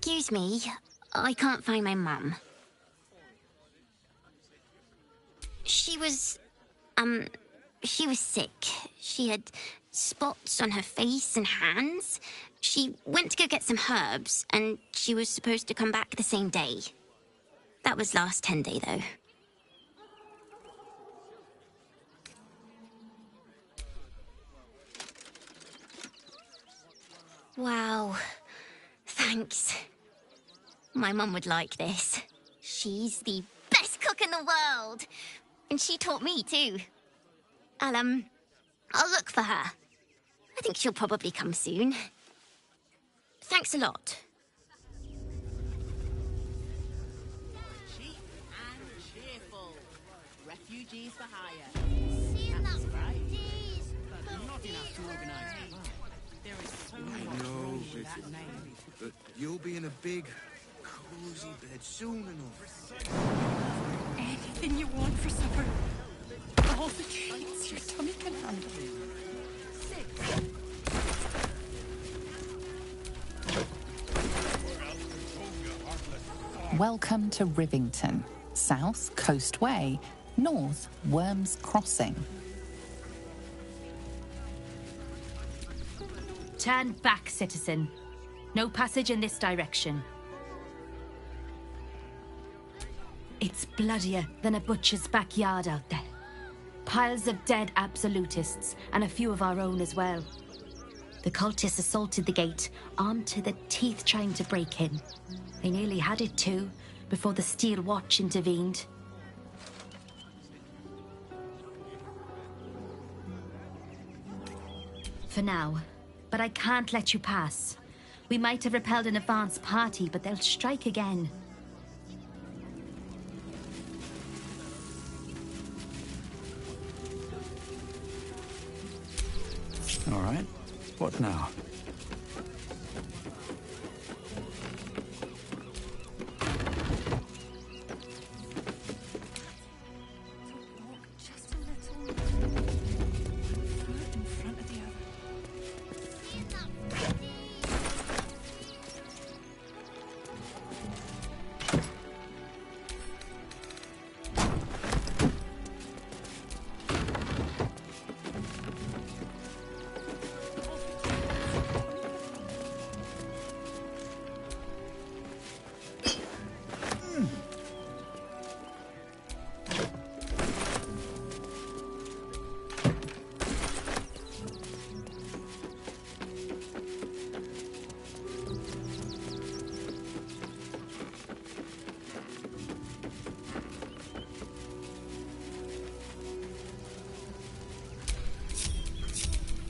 Excuse me, I can't find my mum. She was sick. She had spots on her face and hands. She went to go get some herbs, and she was supposed to come back the same day. That was last 10-day, though. Wow. Thanks. My mum would like this. She's the best cook in the world. And she taught me, too. I'll look for her. I think she'll probably come soon. Thanks a lot. Cheap and cheerful. Refugees for hire. That's right. Not enough to organize. There is so much wrong with that name. But you'll be in a big, cozy bed soon enough. Anything you want for supper. All the treats your tummy can handle. Welcome to Rivington, south Coast Way, north Worms Crossing. Turn back, citizen. No passage in this direction. It's bloodier than a butcher's backyard out there. Piles of dead absolutists, and a few of our own as well. The cultists assaulted the gate, armed to the teeth trying to break in. They nearly had it too, before the Steel Watch intervened. For now, but I can't let you pass. We might have repelled an advance party, but they'll strike again. All right. What now?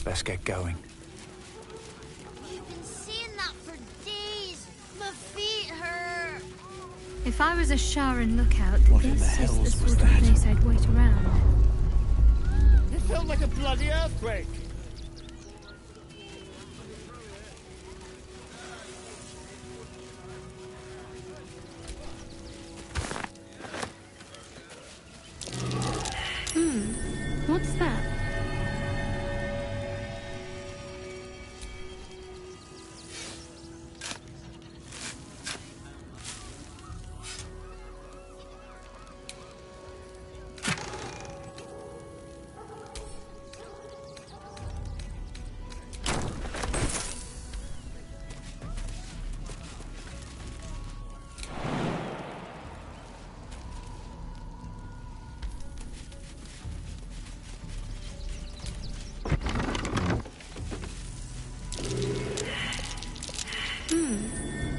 Let's get going. You've been seeing that for days. My feet hurt. If I was a Sharon lookout, What in the this is hells the was sort of that? place I'd wait around. It felt like a bloody earthquake. What's that?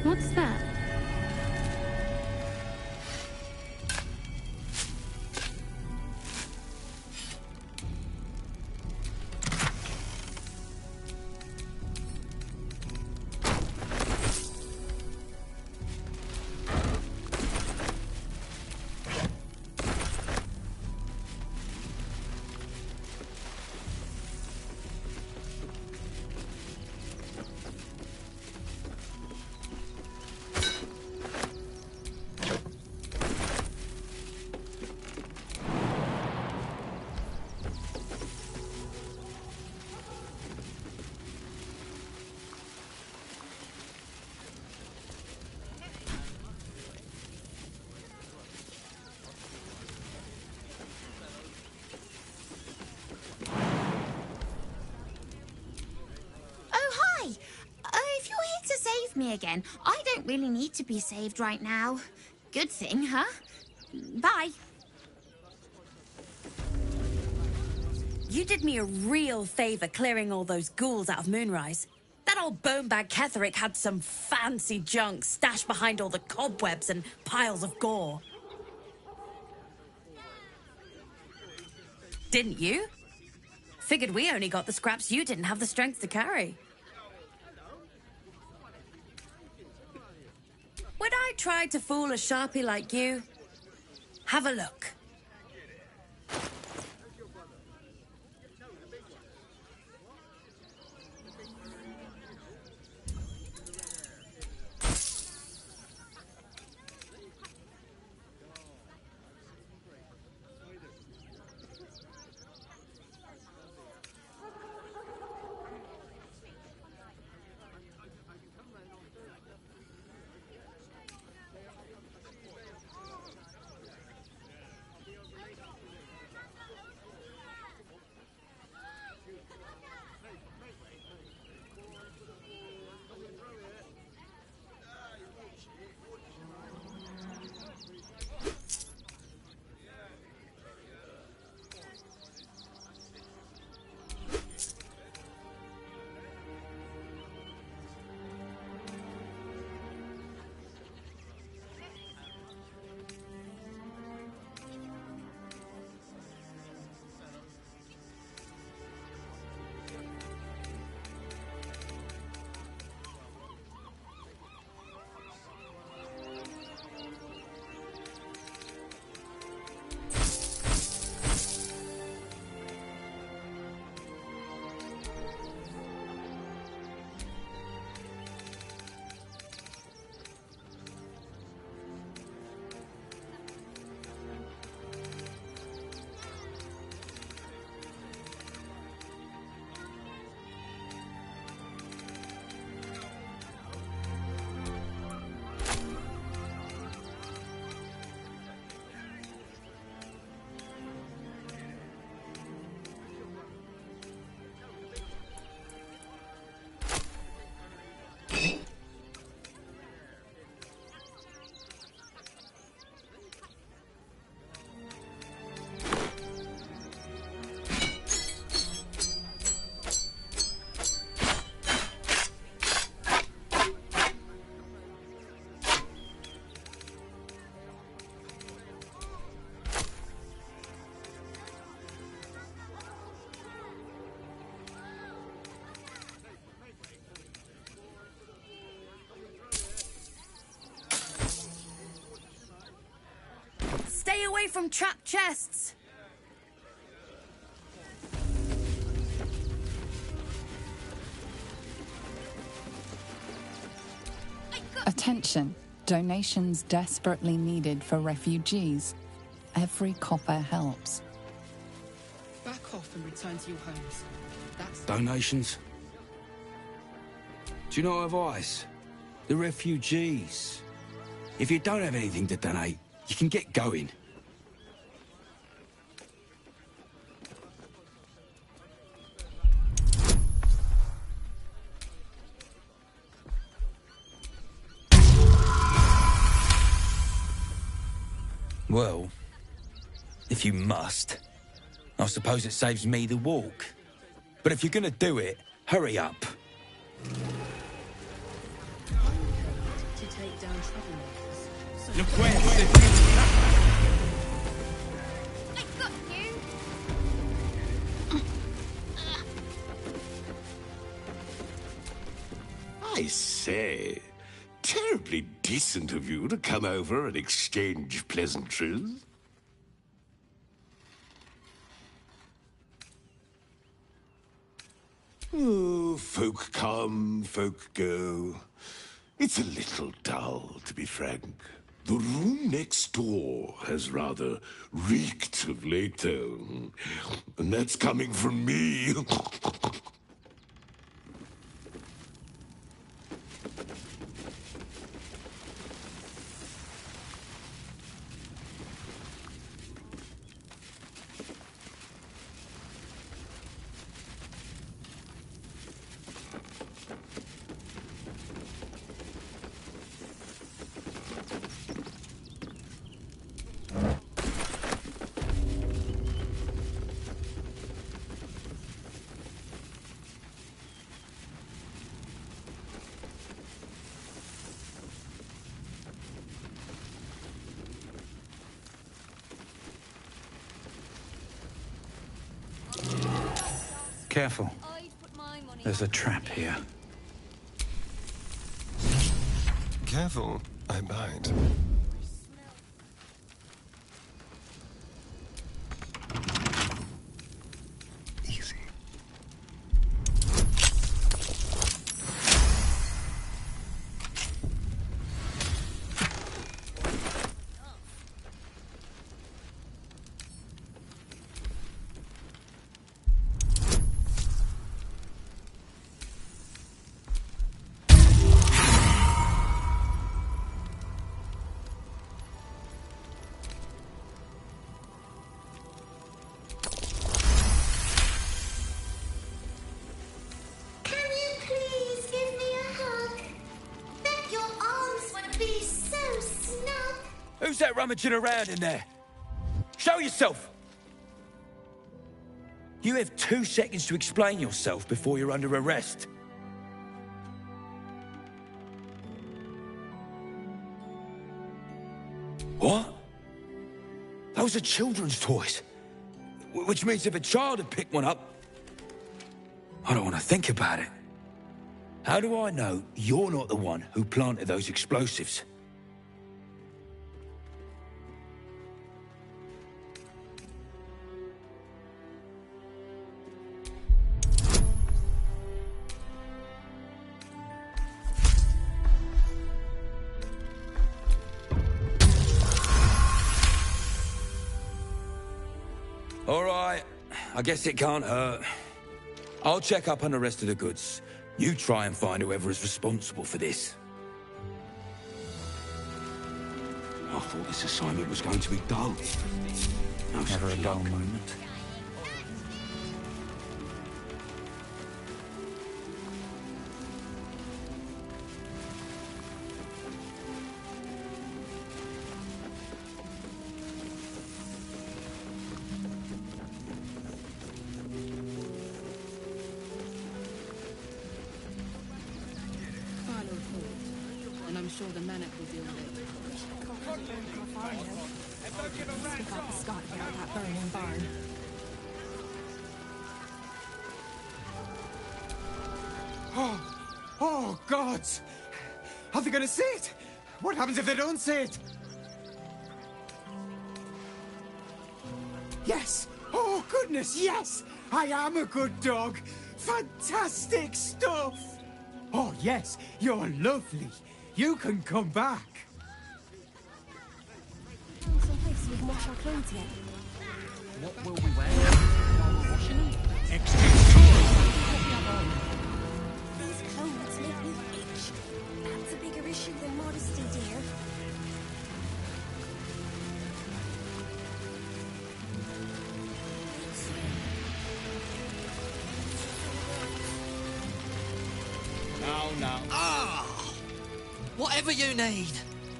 What's that? again. I don't really need to be saved right now. Good thing, huh? Bye. You did me a real favour clearing all those ghouls out of Moonrise. That old bonebag Ketherick had some fancy junk stashed behind all the cobwebs and piles of gore. Didn't you? Figured we only got the scraps you didn't have the strength to carry. Would I try to fool a sharpie like you? Have a look. Stay away from trapped chests! Attention! Donations desperately needed for refugees. Every copper helps. Back off and return to your homes. That's... Donations? Do you not have eyes? The refugees. If you don't have anything to donate, you can get going. Well, if you must, I suppose it saves me the walk. But if you're gonna do it, hurry up. To take down troublemakers. Look where I got you! I say, terribly decent of you to come over and exchange pleasantries. Oh, folk come, folk go. It's a little dull, to be frank. The room next door has rather reeked of late, though. And that's coming from me. Careful. There's a trap here. Careful, I bite. Easy. Who's that rummaging around in there? Show yourself! You have 2 seconds to explain yourself before you're under arrest. What? Those are children's toys. Which means if a child had picked one up... I don't want to think about it. How do I know you're not the one who planted those explosives? All right, I guess it can't hurt. I'll check up on the rest of the goods. You try and find whoever is responsible for this. I thought this assignment was going to be dull. No Never a dull moment. And I'm sure the Manic will deal with it. Stick out the Scott here at that burning barn. Oh, gods! Are they gonna see it? What happens if they don't see it? Yes! Oh, goodness, yes! I am a good dog! Fantastic stuff! Oh, yes, you're lovely. You can come back. Some place we can wash our clothes yet. What will we wear while we're washing them? These clothes make me itch. That's a bigger issue than modesty, dear. Now. Whatever you need.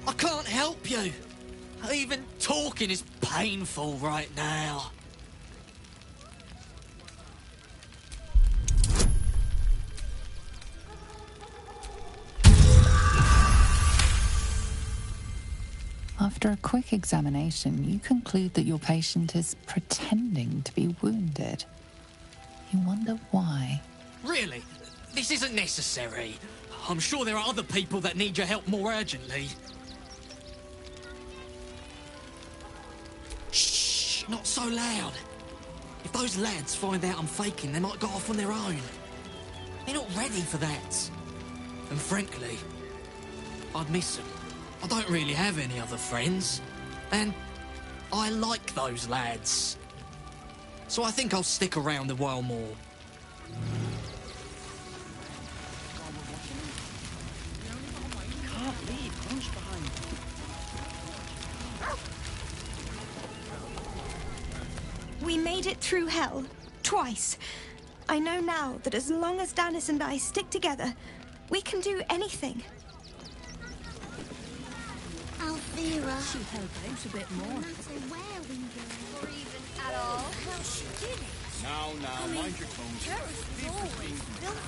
I can't help you. Even talking is painful right now. After a quick examination, you conclude that your patient is pretending to be wounded. You wonder why. Really? This isn't necessary. I'm sure there are other people that need your help more urgently. Shh! Not so loud. If those lads find out I'm faking, they might go off on their own. They're not ready for that. And frankly, I'd miss them. I don't really have any other friends. And I like those lads. So I think I'll stick around a while more. Can't leave. Hunch behind. We made it through hell. Twice. I know now that as long as Danis and I stick together, we can do anything. Althea. She held out a bit more. No matter where we go, or even at all, how she did it. Now, mind your tongue. Hers was always built.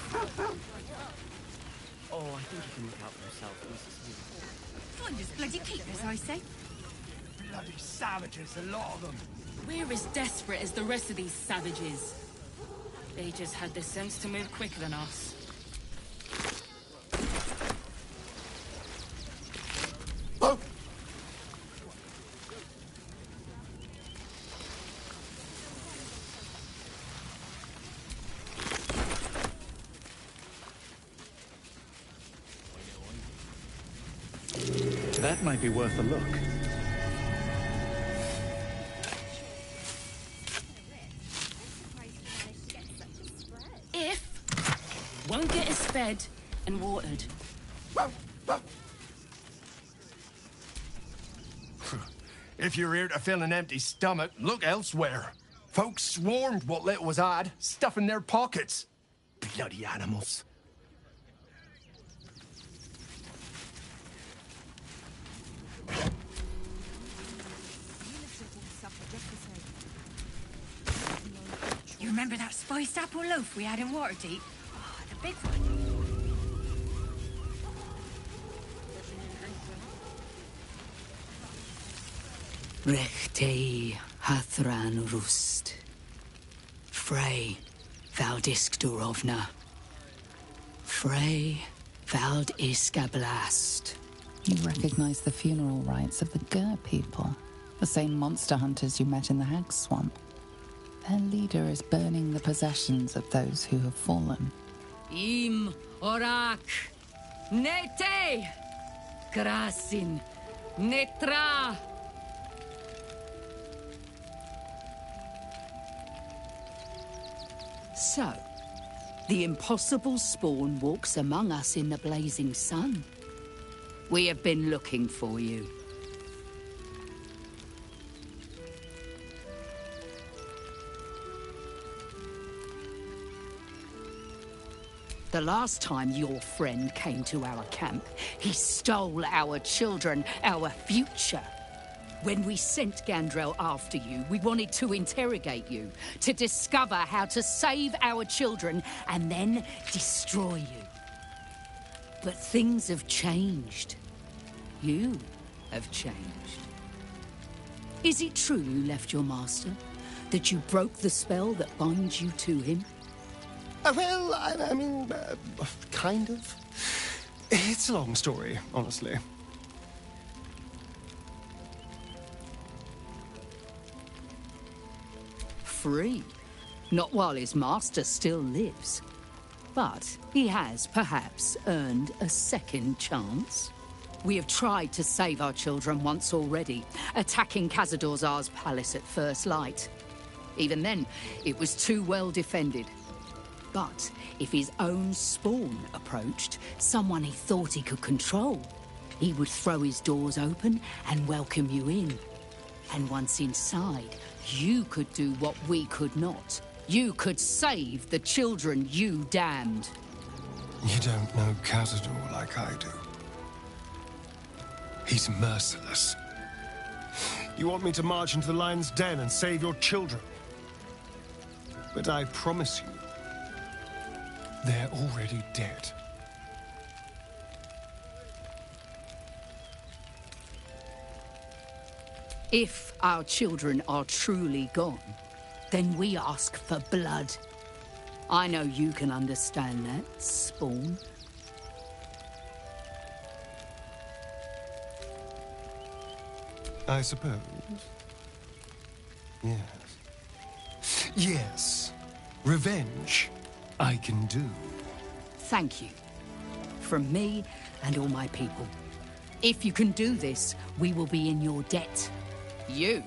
Oh, I think you can look out for yourself, Mrs. Find us bloody keepers, I say. Bloody savages, a lot of them. We're as desperate as the rest of these savages. They just had the sense to move quicker than us. Oh! That might be worth a look. If won't get us fed and watered. If you're here to fill an empty stomach, look elsewhere. Folks swarmed what little was had, stuffing their pockets. Bloody animals. You remember that spiced apple loaf we had in Waterdeep? Oh, the big one. Rechtei hathran rust. Frey valdisk durovna. Frey vald iskablast. You recognize the funeral rites of the Gur people, the same monster hunters you met in the Hag Swamp. Their leader is burning the possessions of those who have fallen. Im orak. Nete. Krasin. Netra. So, the impossible spawn walks among us in the blazing sun. We have been looking for you. The last time your friend came to our camp, he stole our children, our future. When we sent Gandrel after you, we wanted to interrogate you, to discover how to save our children and then destroy you. But things have changed. You have changed. Is it true you left your master? That you broke the spell that binds you to him? Well, I mean, kind of. It's a long story, honestly. Free. Not while his master still lives. But he has, perhaps, earned a second chance. We have tried to save our children once already, attacking Khazad-dûr'Zar's palace at first light. Even then, it was too well defended. But if his own spawn approached, someone he thought he could control, he would throw his doors open and welcome you in. And once inside, you could do what we could not. You could save the children you damned. You don't know Khazad-dûr like I do. He's merciless. You want me to march into the lion's den and save your children? But I promise you, they're already dead. If our children are truly gone, then we ask for blood. I know you can understand that, Spawn. I suppose. Yes. Yes. Revenge, I can do. Thank you. From me and all my people. If you can do this, we will be in your debt. You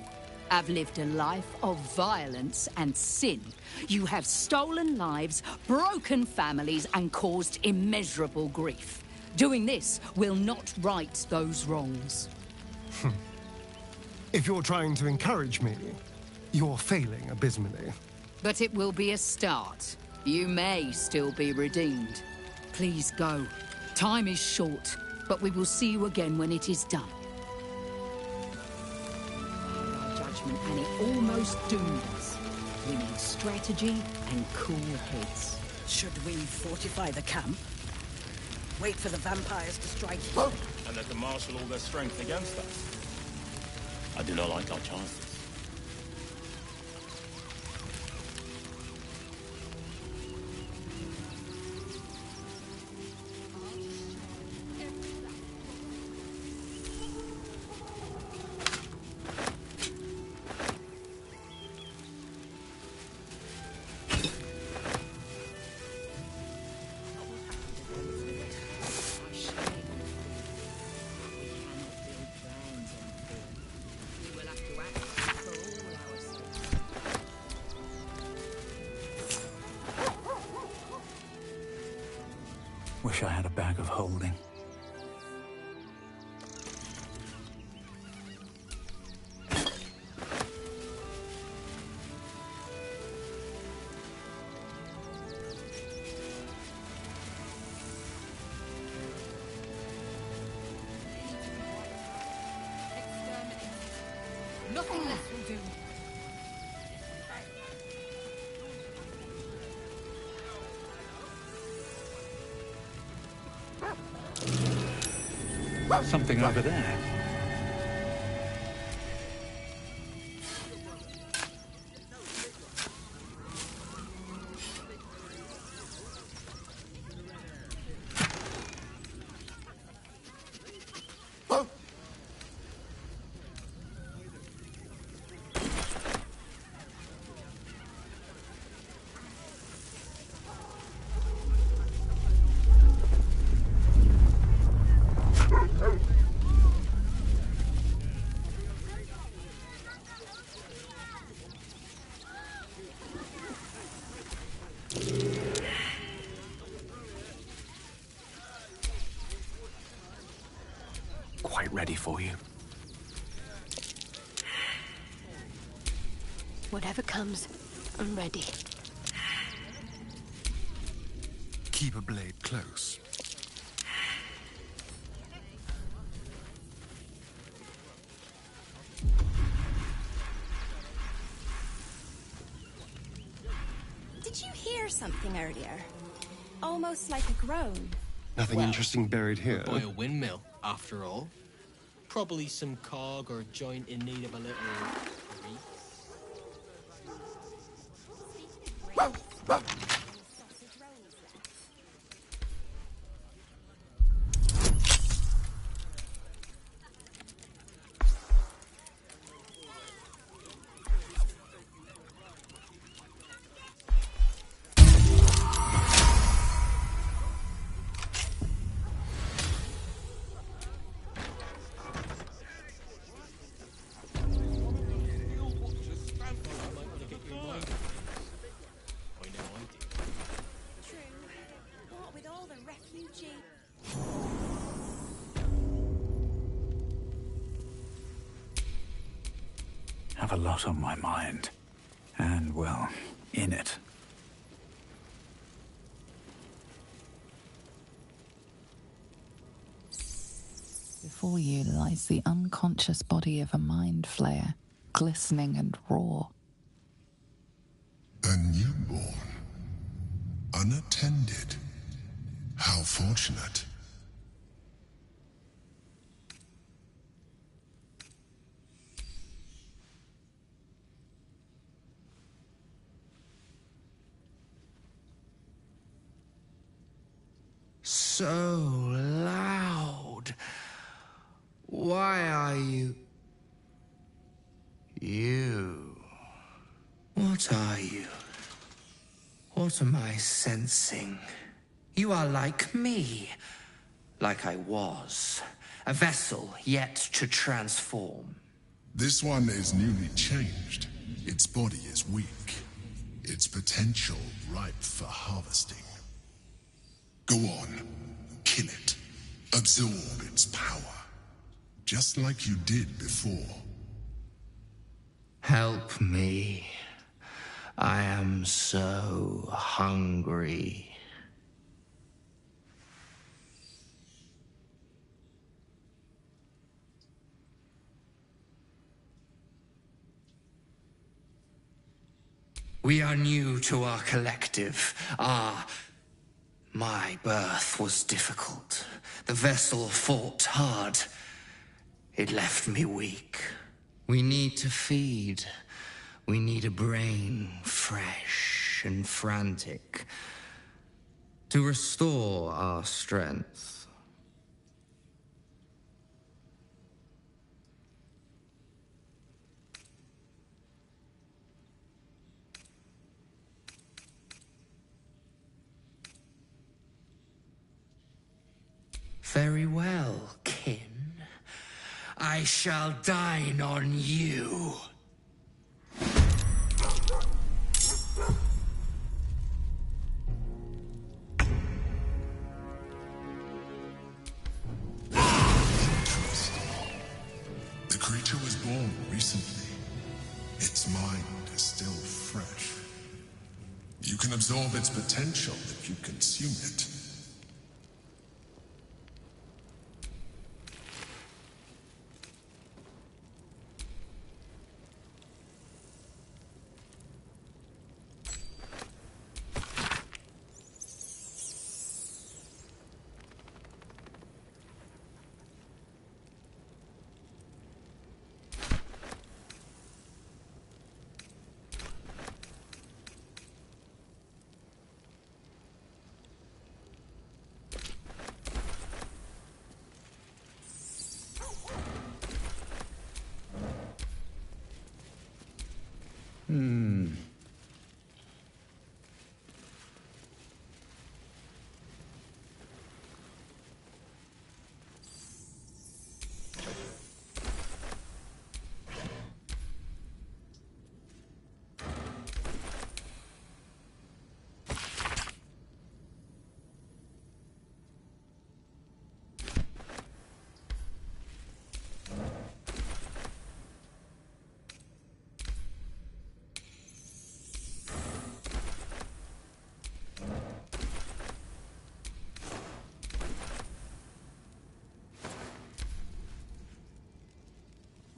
have lived a life of violence and sin. You have stolen lives, broken families, and caused immeasurable grief. Doing this will not right those wrongs. If you're trying to encourage me, you're failing abysmally. But it will be a start. You may still be redeemed. Please go. Time is short, but we will see you again when it is done. Our judgment, and it almost doomed us. We need strategy and cool heads. Should we fortify the camp? Wait for the vampires to strike? And let them marshal all their strength against us. I do not like our chances. wish I had a bag of holding. Nothing less will do. Something over there. Quite ready for you. Whatever comes, I'm ready. Keep a blade close. Did you hear something earlier? Almost like a groan. Nothing interesting buried here. By a windmill, after all. Probably some cog or joint in need of a little grease. Have a lot on my mind. And, well, in it. Before you lies the unconscious body of a mind flayer, glistening and raw. A newborn. Unattended. How fortunate. So loud. Why are you... You... What are you? What am I sensing? You are like me. Like I was. A vessel yet to transform. This one is newly changed. Its body is weak. Its potential ripe for harvesting. Go on. Kill it. Absorb its power. Just like you did before. Help me. I am so hungry. We are new to our collective. My birth was difficult. The vessel fought hard. It left me weak. We need to feed. We need a brain fresh and frantic to restore our strength. Very well, kin. I shall dine on you. creature was born recently. Its mind is still fresh. You can absorb its potential if you consume it.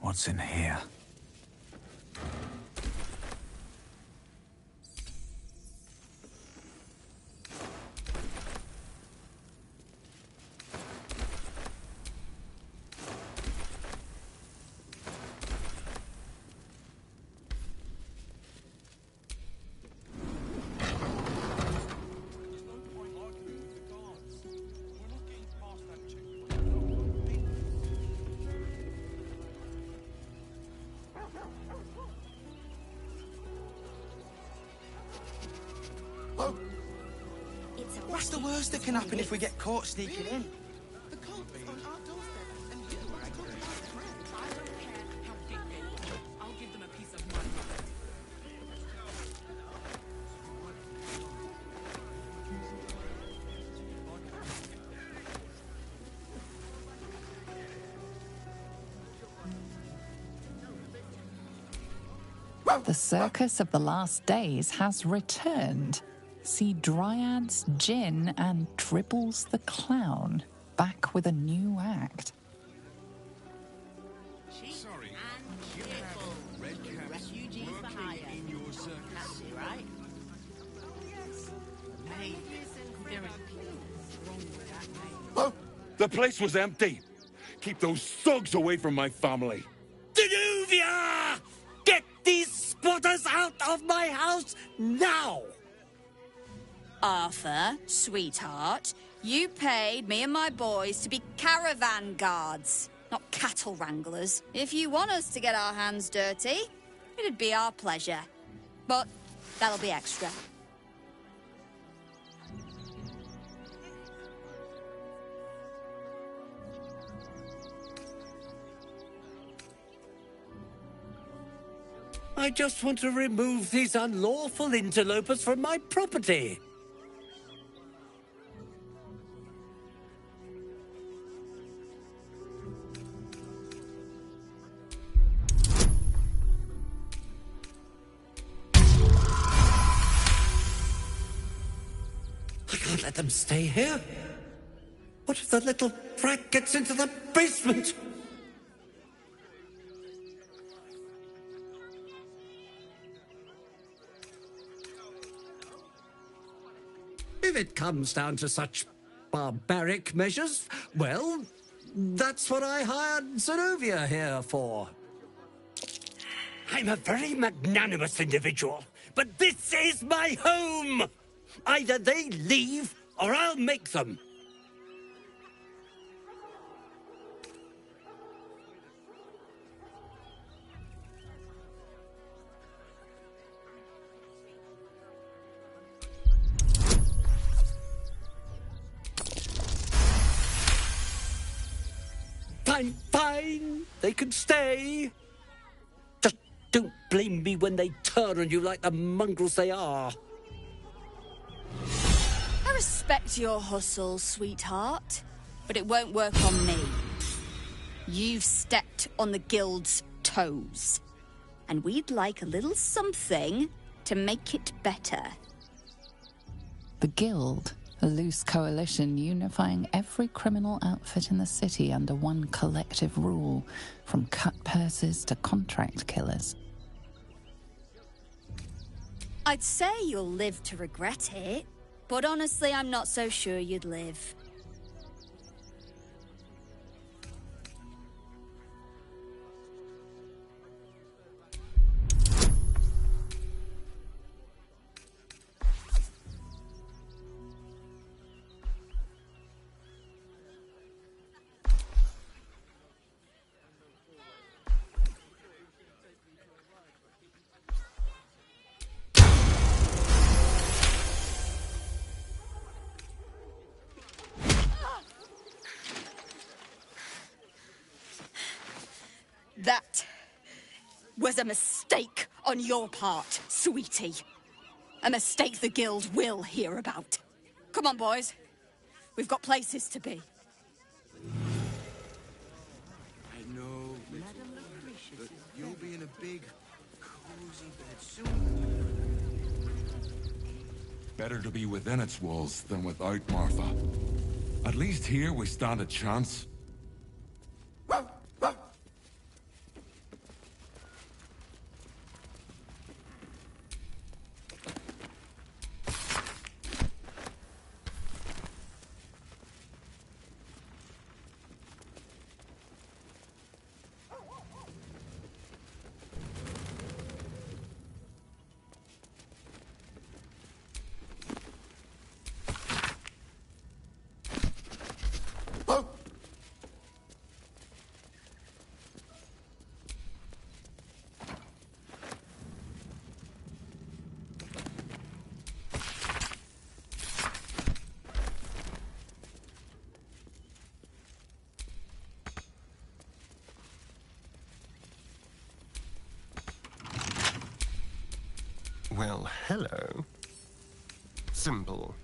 What's in here? What's the worst that can happen if we get caught sneaking in? The cult is on our doorstep, and you are talking about threats. I don't care how big they are. I'll give them a piece of my mind. The circus of the last days has returned. See Dryads, Jinn, and Dribbles the Clown back with a new act. Sorry. And cheerful. Refugees for hire. In your circus. That's it, right? Hey, there is what's wrong with that name? Oh, the place was empty. Keep those thugs away from my family. Danuvia! Get these squatters out of my house now! Arthur, sweetheart, you paid me and my boys to be caravan guards, not cattle wranglers. If you want us to get our hands dirty, it'd be our pleasure. But that'll be extra. I just want to remove these unlawful interlopers from my property. I can't let them stay here. What if the little brat gets into the basement? If it comes down to such barbaric measures, well, that's what I hired Zenobia here for. I'm a very magnanimous individual, but this is my home! Either they leave, or I'll make them. Fine. They can stay. Just don't blame me when they turn on you like the mongrels they are. I respect your hustle, sweetheart, but it won't work on me. You've stepped on the guild's toes. And we'd like a little something to make it better. The Guild, a loose coalition unifying every criminal outfit in the city under one collective rule, from cut purses to contract killers. I'd say you'll live to regret it, but honestly, I'm not so sure you'd live. That was a mistake on your part, sweetie. A mistake the Guild will hear about. Come on, boys. We've got places to be. I know, but you'll be in a big, cozy bed soon. Better to be within its walls than without, Martha. At least here we stand a chance. Well, hello. Simple.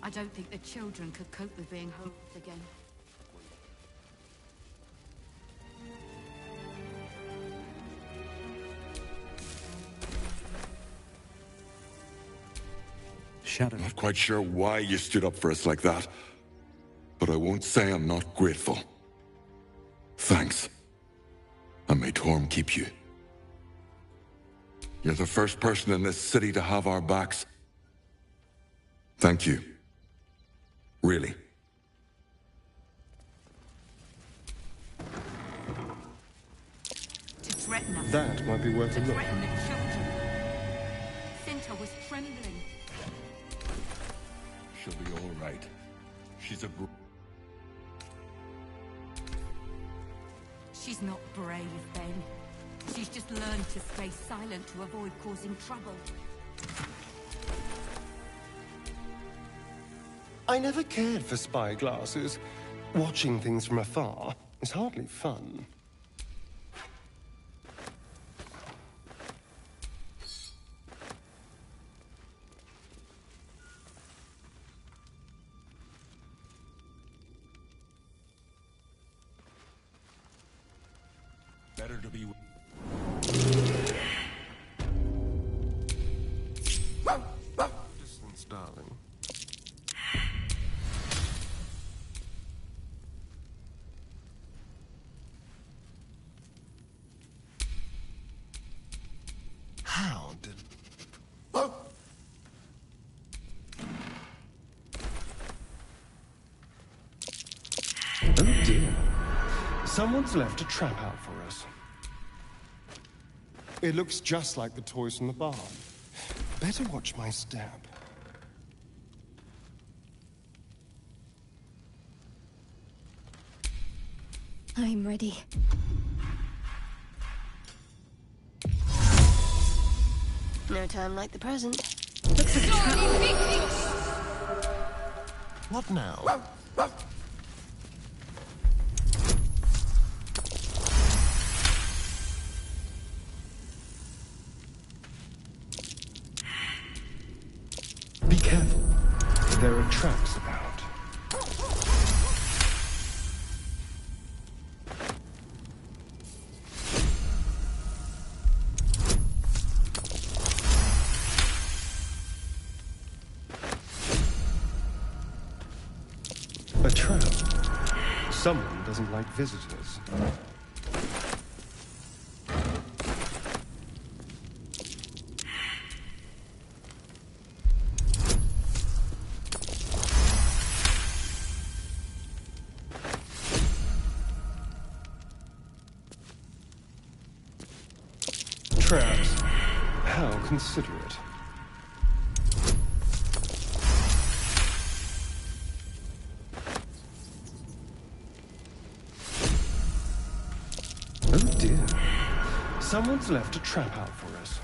I don't think the children could cope with being home again. Shadow. Not quite sure why you stood up for us like that, but I won't say I'm not grateful. Thanks. And may Torm keep you. You're the first person in this city to have our backs. Thank you. Really. To threaten us. That might be worth a To look. threaten the children. Cinta was trembling. She'll be all right. She's a She's not brave, Ben. She's just learned to stay silent to avoid causing trouble. I never cared for spyglasses. Watching things from afar is hardly fun. better to be. Distance, darling. Oh dear. Someone's left a trap out for us. It looks just like the toys from the barn. Better watch my step. I'm ready. No time like the present. Looks like a trap. What now? Be careful. There are traps about. A trap. Someone doesn't like visitors. Traps. How considerate. Oh dear. Someone's left a trap out for us.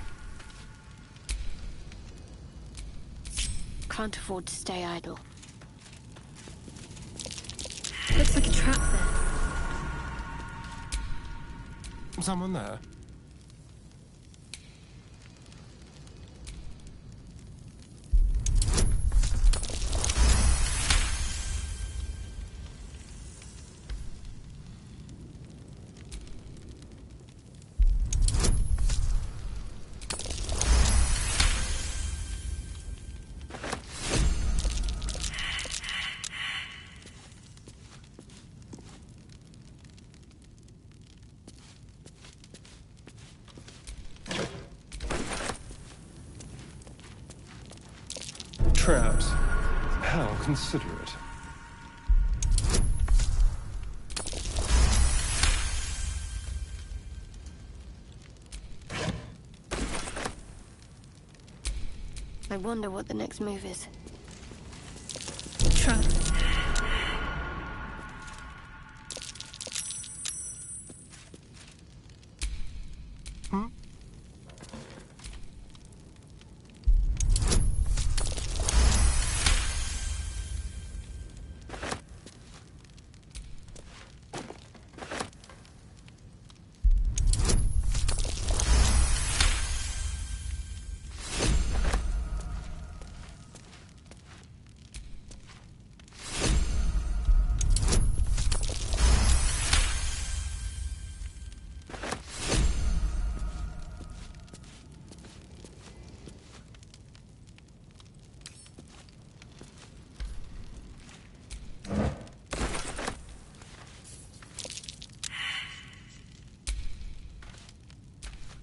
Can't afford to stay idle. Looks like a trap there. Someone there? Traps. How considerate. I wonder what the next move is. Trap.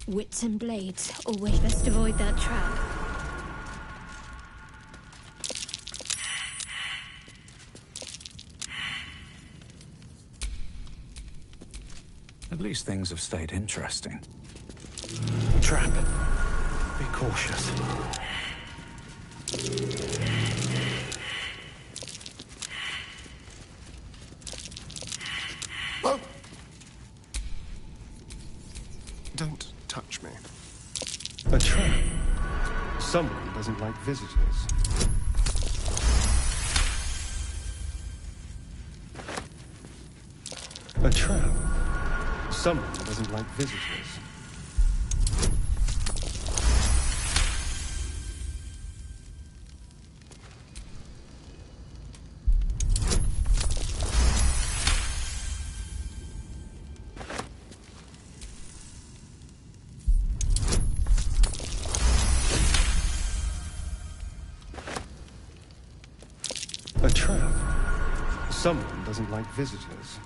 Wits and blades. Always best avoid that trap. At least things have stayed interesting. Trap. Be cautious. Don't touch me. A trap. Someone doesn't like visitors. A trap. Someone doesn't like visitors. A trap. Someone doesn't like visitors.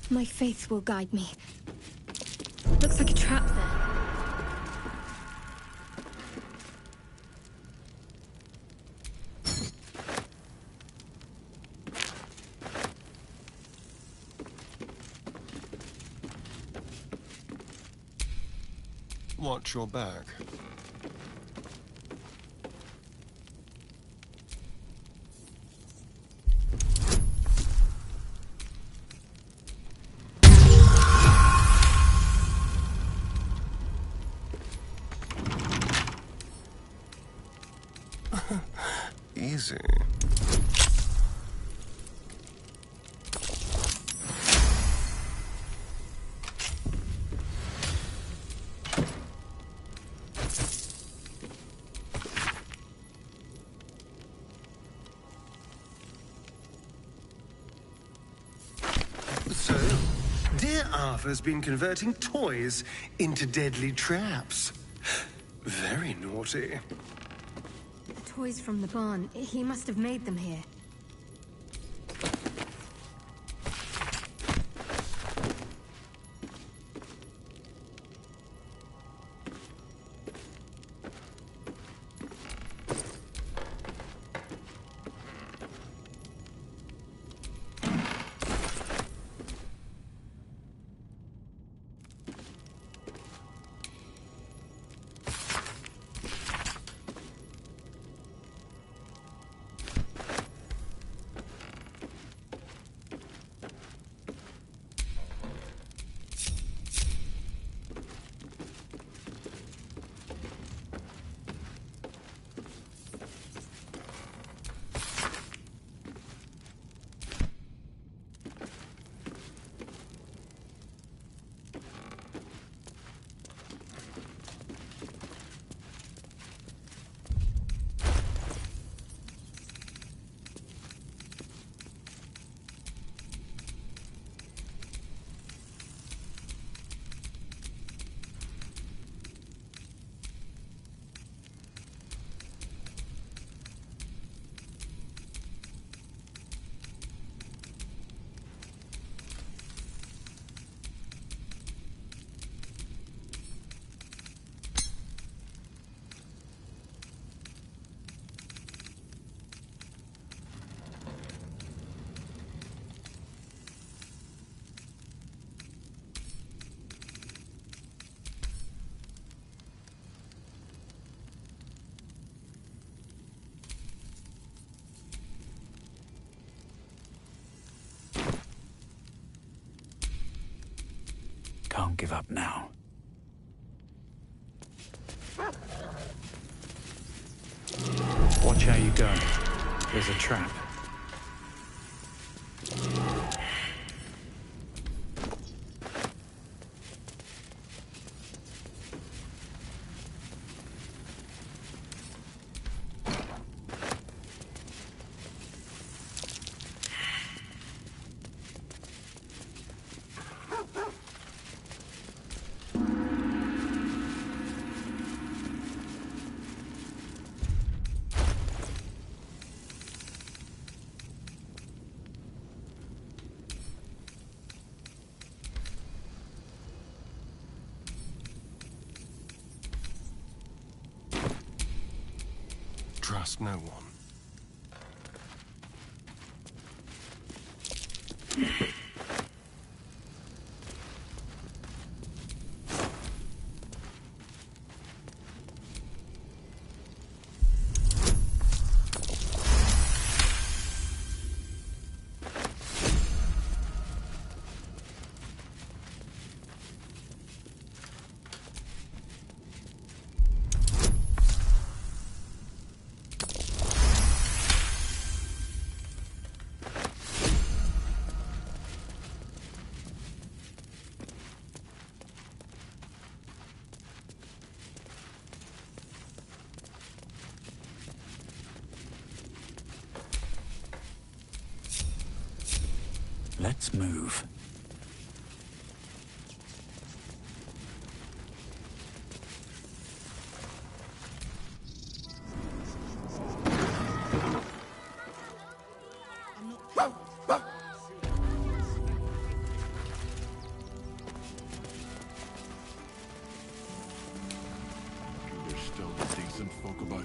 My faith will guide me. Looks like a trap there. Watch your back. Easy. So, dear Arthur's been converting toys into deadly traps. Very naughty. Toys from the barn. He must have made them here. Can't give up now. Watch how you go. There's a trap. Trust no one. Let's move. peasant folk about.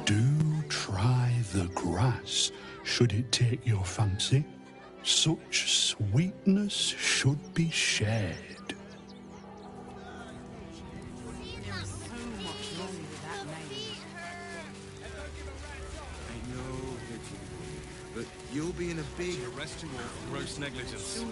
Do try the grass, should it take your fancy. Such sweetness should be shared. I know, but you'll be in a big arresting war for gross negligence.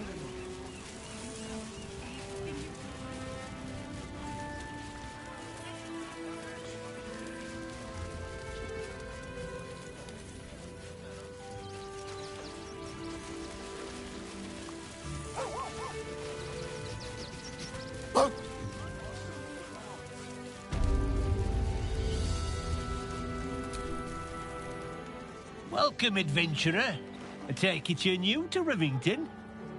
Welcome, adventurer. I take it you're new to Rivington.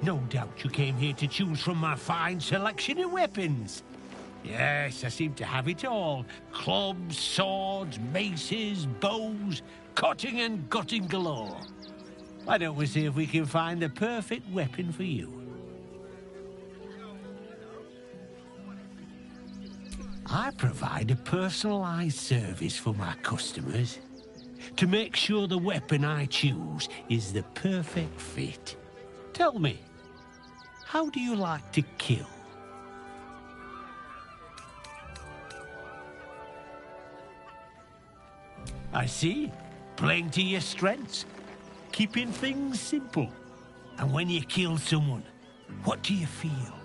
No doubt you came here to choose from my fine selection of weapons. Yes, I seem to have it all. Clubs, swords, maces, bows, cutting and gutting galore. Why don't we see if we can find the perfect weapon for you? I provide a personalized service for my customers to make sure the weapon I choose is the perfect fit. Tell me, how do you like to kill? I see. Playing to your strengths. Keeping things simple. And when you kill someone, what do you feel?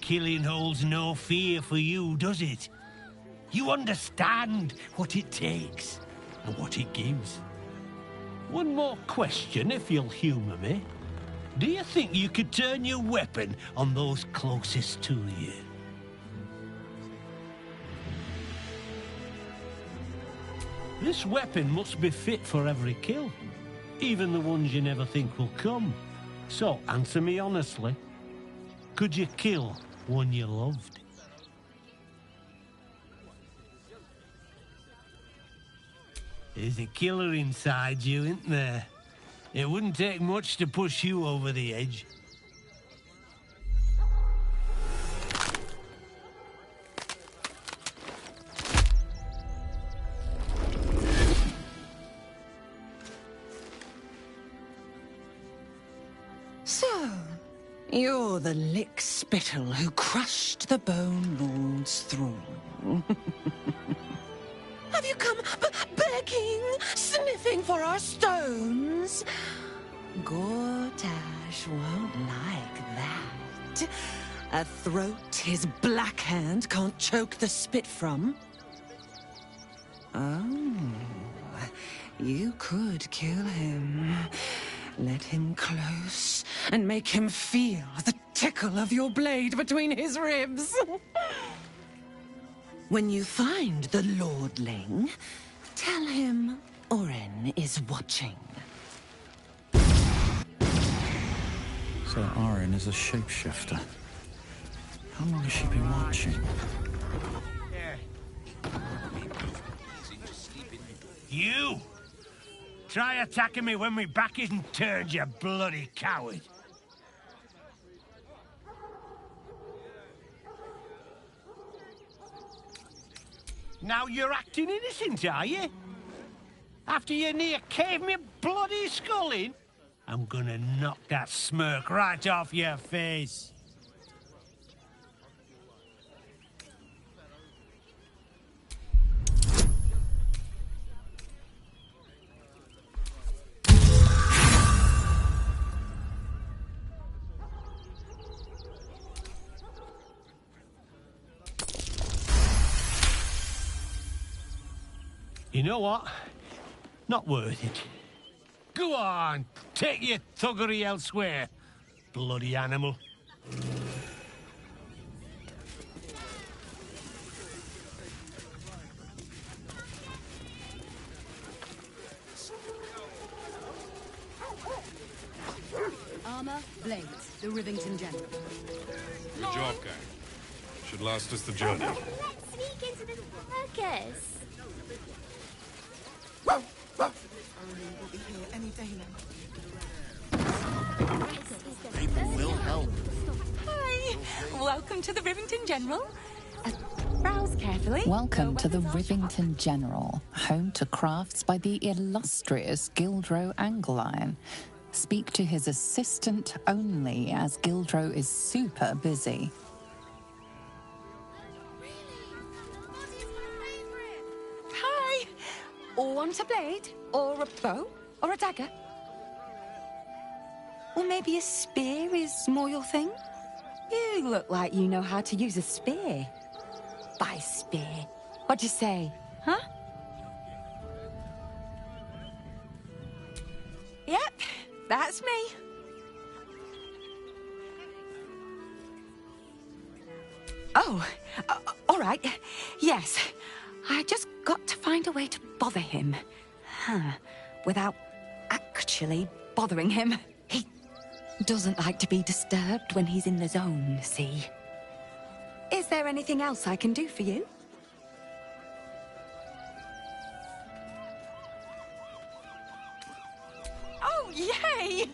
Killing holds no fear for you, does it? You understand what it takes and what it gives. One more question, if you'll humour me. Do you think you could turn your weapon on those closest to you? This weapon must be fit for every kill, even the ones you never think will come. So, answer me honestly. Could you kill one you loved? There's a killer inside you, isn't there? It wouldn't take much to push you over the edge. So, you're the lick-spittle who crushed the Bone Lord's throne. Have you come begging, sniffing for our stones? Gortash won't like that. A throat his black hand can't choke the spit from. Oh, you could kill him. Let him close and make him feel the tickle of your blade between his ribs. When you find the Lordling, tell him Oren is watching. So Oren is a shapeshifter. How long has she been watching? You! Try attacking me when my back isn't turned, you bloody coward! Now you're acting innocent, are you? After you near caved me bloody skull in? I'm gonna knock that smirk right off your face. You know what? Not worth it. Go on, take your thuggery elsewhere, bloody animal. Armor, blades, the Rivington General. Good job, gang. Should last us the journey. Let's sneak into the circus. Only will be here any day now. People will help. Hi! Welcome to the Rivington General. Browse carefully. Welcome to the Rivington General, home to crafts by the illustrious Gildro Angleiron. Speak to his assistant only, as Gildro is super busy. Hi! Want a blade? Or a bow? Or a dagger? Or maybe a spear is more your thing? You look like you know how to use a spear. By spear. What'd you say? Huh? Yep, that's me. Oh, all right. Yes. I just got to find a way to bother him. Without actually bothering him. He doesn't like to be disturbed when he's in the zone, see? Is there anything else I can do for you? Oh, yay!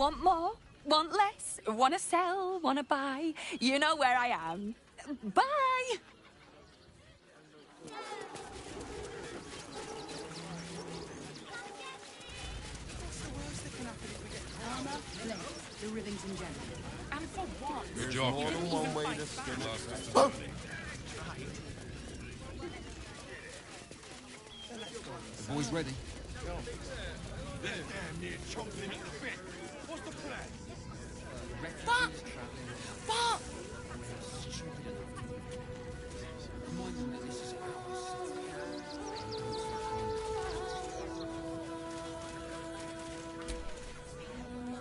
Want more? Want less? Want to sell? Want to buy? You know where I am. Bye! Armor, blades, the Rivington General. And for what? There's more than one way to skin it. Oh! The boy's ready. They're damn near chomping at the bit. What's the plan? Fuck! Fuck!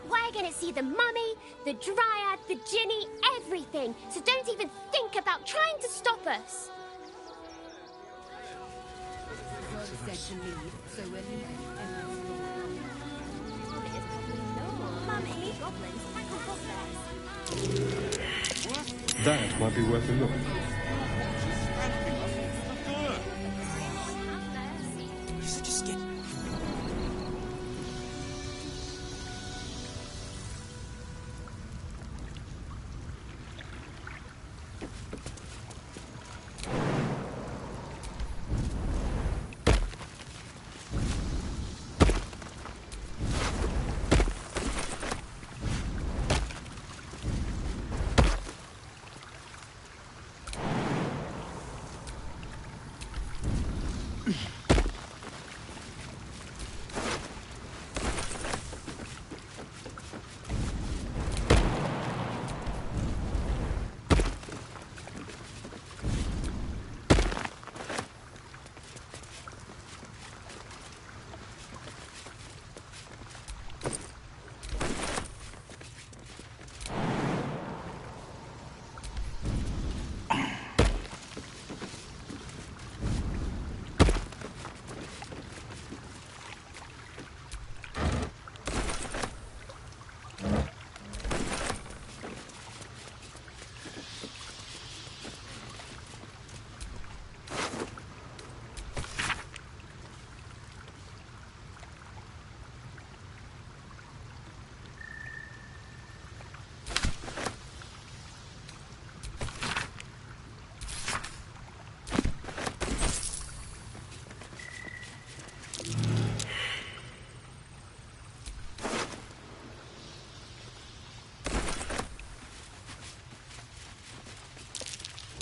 We're gonna see the mummy, the dryad, the Ginny, everything. So don't even think about trying to stop us. God said to leave, so we're leaving. Mummy, goblins, tackle goblins. That might be worth a look. Such a skin.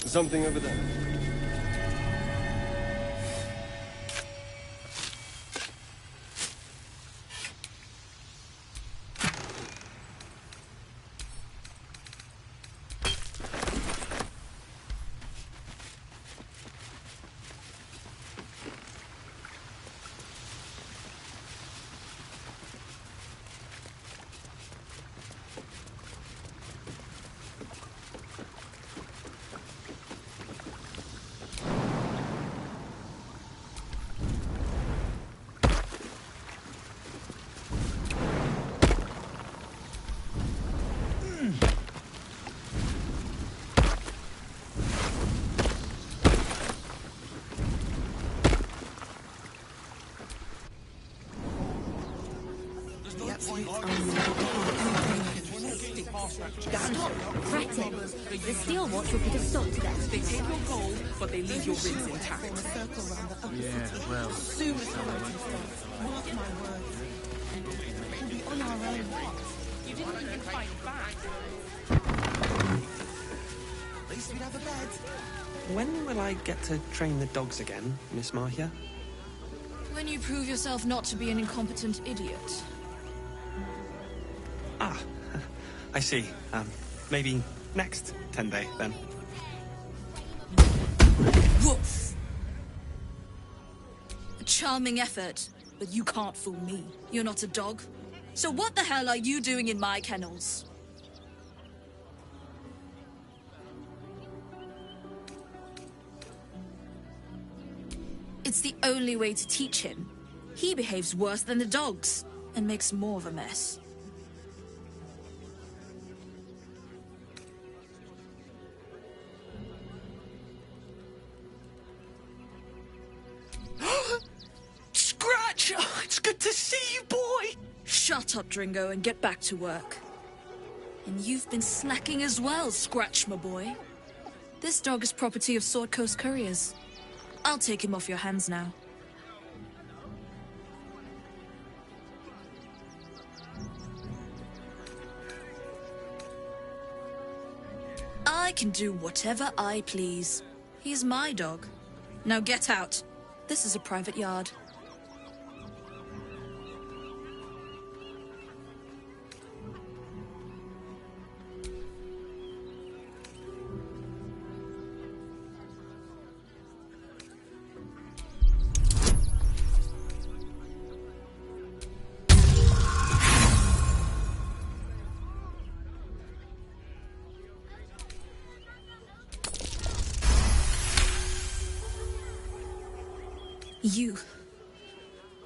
Something over there. Stop fretting. The Steel Watch will put a stop to that. They take your gold, but they leave your rings intact. Yeah, well. Soon as mark my words. We'll be on our own. You didn't even fight back. At least we'd have a bed. When will I get to train the dogs again, Miss Mahia? When you prove yourself not to be an incompetent idiot. Ah, I see. Maybe next 10-day, then. Woof! A charming effort, but you can't fool me. You're not a dog. So what the hell are you doing in my kennels? It's the only way to teach him. He behaves worse than the dogs, and makes more of a mess. Scratch! Oh, it's good to see you, boy! Shh! Shut up, Dringo, and get back to work. And you've been slacking as well, Scratch, my boy. This dog is property of Sword Coast Couriers. I'll take him off your hands now. I can do whatever I please. He's my dog. Now get out. This is a private yard.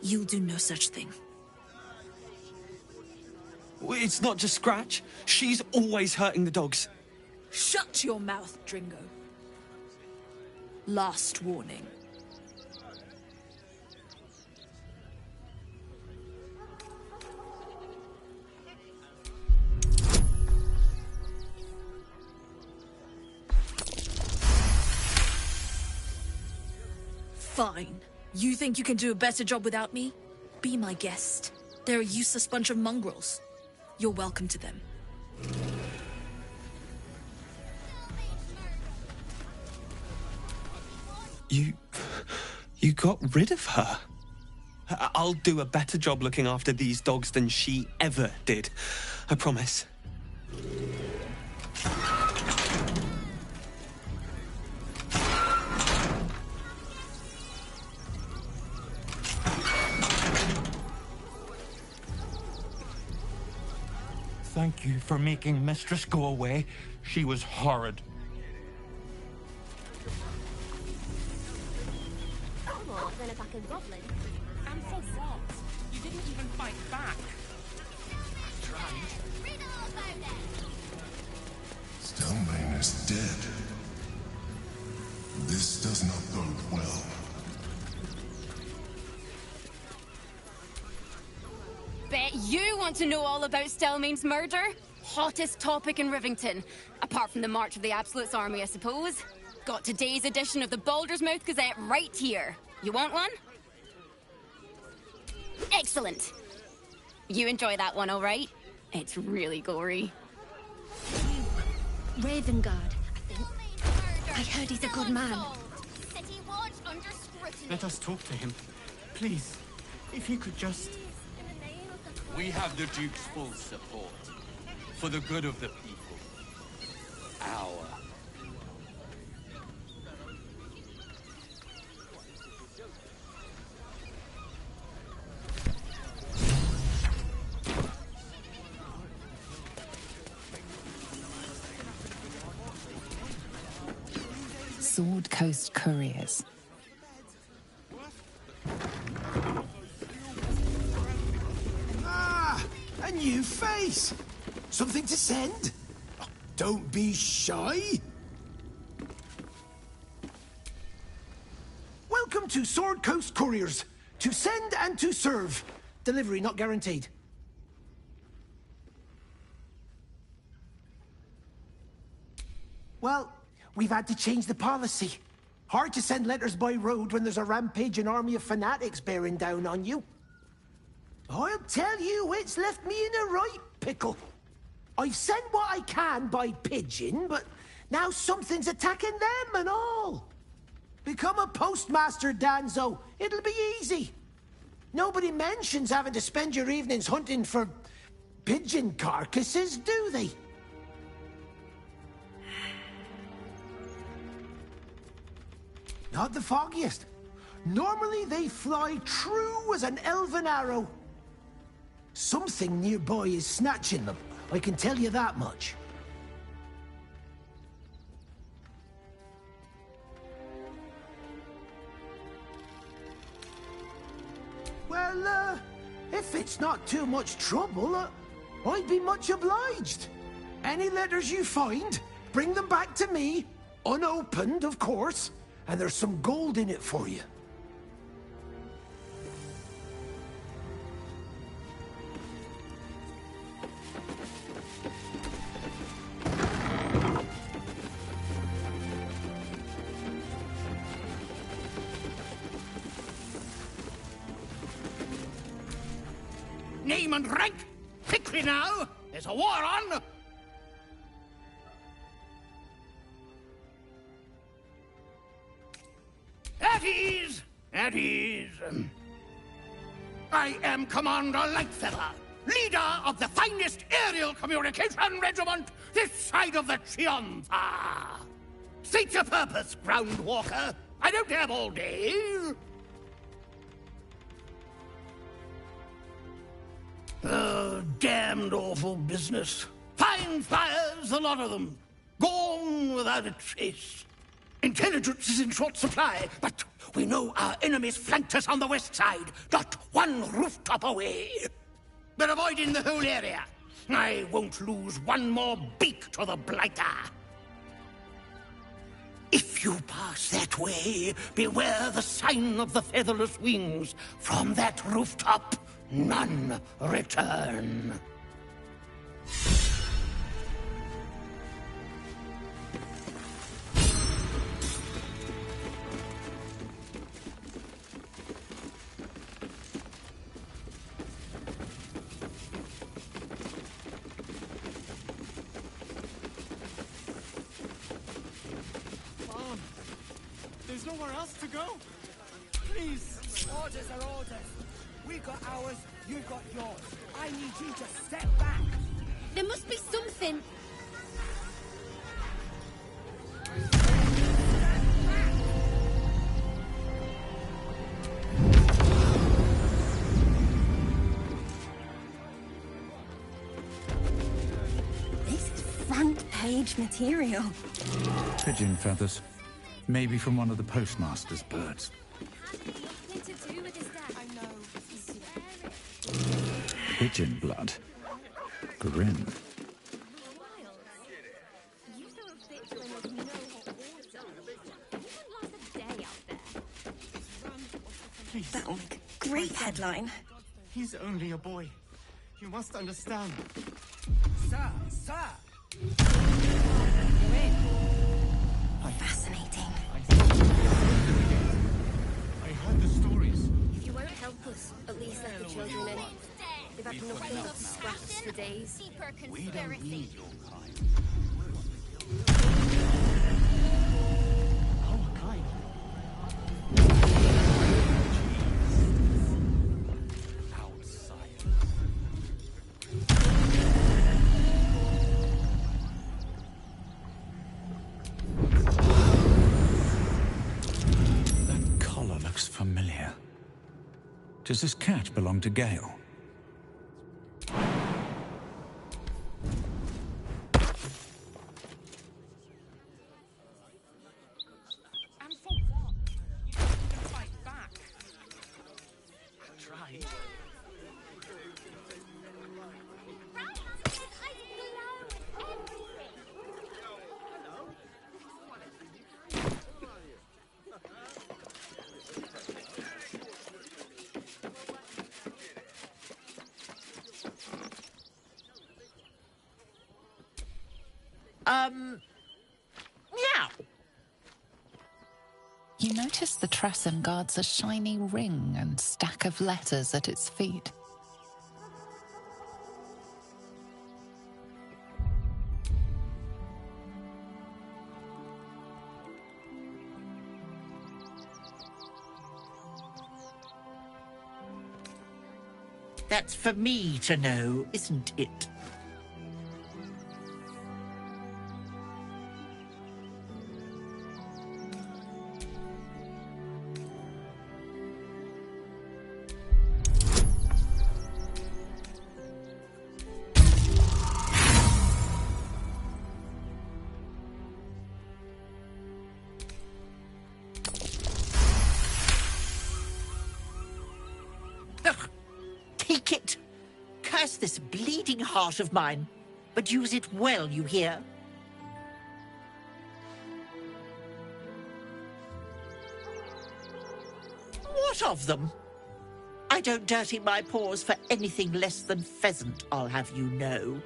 You'll do no such thing. It's not just Scratch. She's always hurting the dogs. Shut your mouth, Dringo. Last warning. Fine. You think you can do a better job without me? Be my guest. They're a useless bunch of mongrels. You're welcome to them. You got rid of her? I'll do a better job looking after these dogs than she ever did. I promise. Thank you for making Mistress go away. She was horrid. More than a pack of goblins. And for what? You didn't even fight back. I tried. Stelmane is dead. This does not bode well. Bet you want to know all about Stelmane's murder? Hottest topic in Rivington. Apart from the March of the Absolute's army, I suppose. Got today's edition of the Baldur's Mouth Gazette right here. You want one? Excellent. You enjoy that one, all right? It's really gory. Ravengard, I think. I heard he's a good man. Let us talk to him. Please, if he could just... We have the Duke's full support. For the good of the people. Our. Sword Coast Couriers. A new face! Something to send? Oh, don't be shy! Welcome to Sword Coast Couriers. To send and to serve. Delivery not guaranteed. Well, we've had to change the policy. Hard to send letters by road when there's a rampaging army of fanatics bearing down on you. I'll tell you, it's left me in a right pickle. I've sent what I can by pigeon, but now something's attacking them and all. Become a postmaster, Danzo. It'll be easy. Nobody mentions having to spend your evenings hunting for pigeon carcasses, do they? Not the foggiest. Normally they fly true as an elven arrow. Something nearby is snatching them, I can tell you that much. Well, if it's not too much trouble, I'd be much obliged. Any letters you find, bring them back to me, unopened, of course, and there's some gold in it for you. name and rank? Quickly now! There's a war on! At ease! At ease. I am Commander Lightfeather, leader of the finest aerial communication regiment this side of the Triumpha. State your purpose, Groundwalker. I don't have all day. Damned awful business. Fine flyers, a lot of them. Gone without a trace. Intelligence is in short supply, but we know our enemies flanked us on the west side, not one rooftop away. They're avoiding the whole area. I won't lose one more beak to the blighter. If you pass that way, beware the sign of the featherless wings. From that rooftop, none return. There's nowhere else to go. Please. Orders are orders. We got ours, you got yours. I need you to step back. There must be something. This is front page material. Pigeon feathers. Maybe from one of the postmaster's birds. Pigeon blood. Grim. That'll make a great headline. He's only a boy. You must understand. Sir, sir! Fascinating. I heard the stories. If you won't help us, at least let the children in. They've had nothing but scraps for days. We don't need your kind. Our kind? That collar looks familiar. Does this cat belong to Gale? Meow. You notice the Tressym guards a shiny ring and stack of letters at its feet. That's for me to know, isn't it? Take it. Curse this bleeding heart of mine, but use it well, you hear? What of them? I don't dirty my paws for anything less than pheasant, I'll have you know.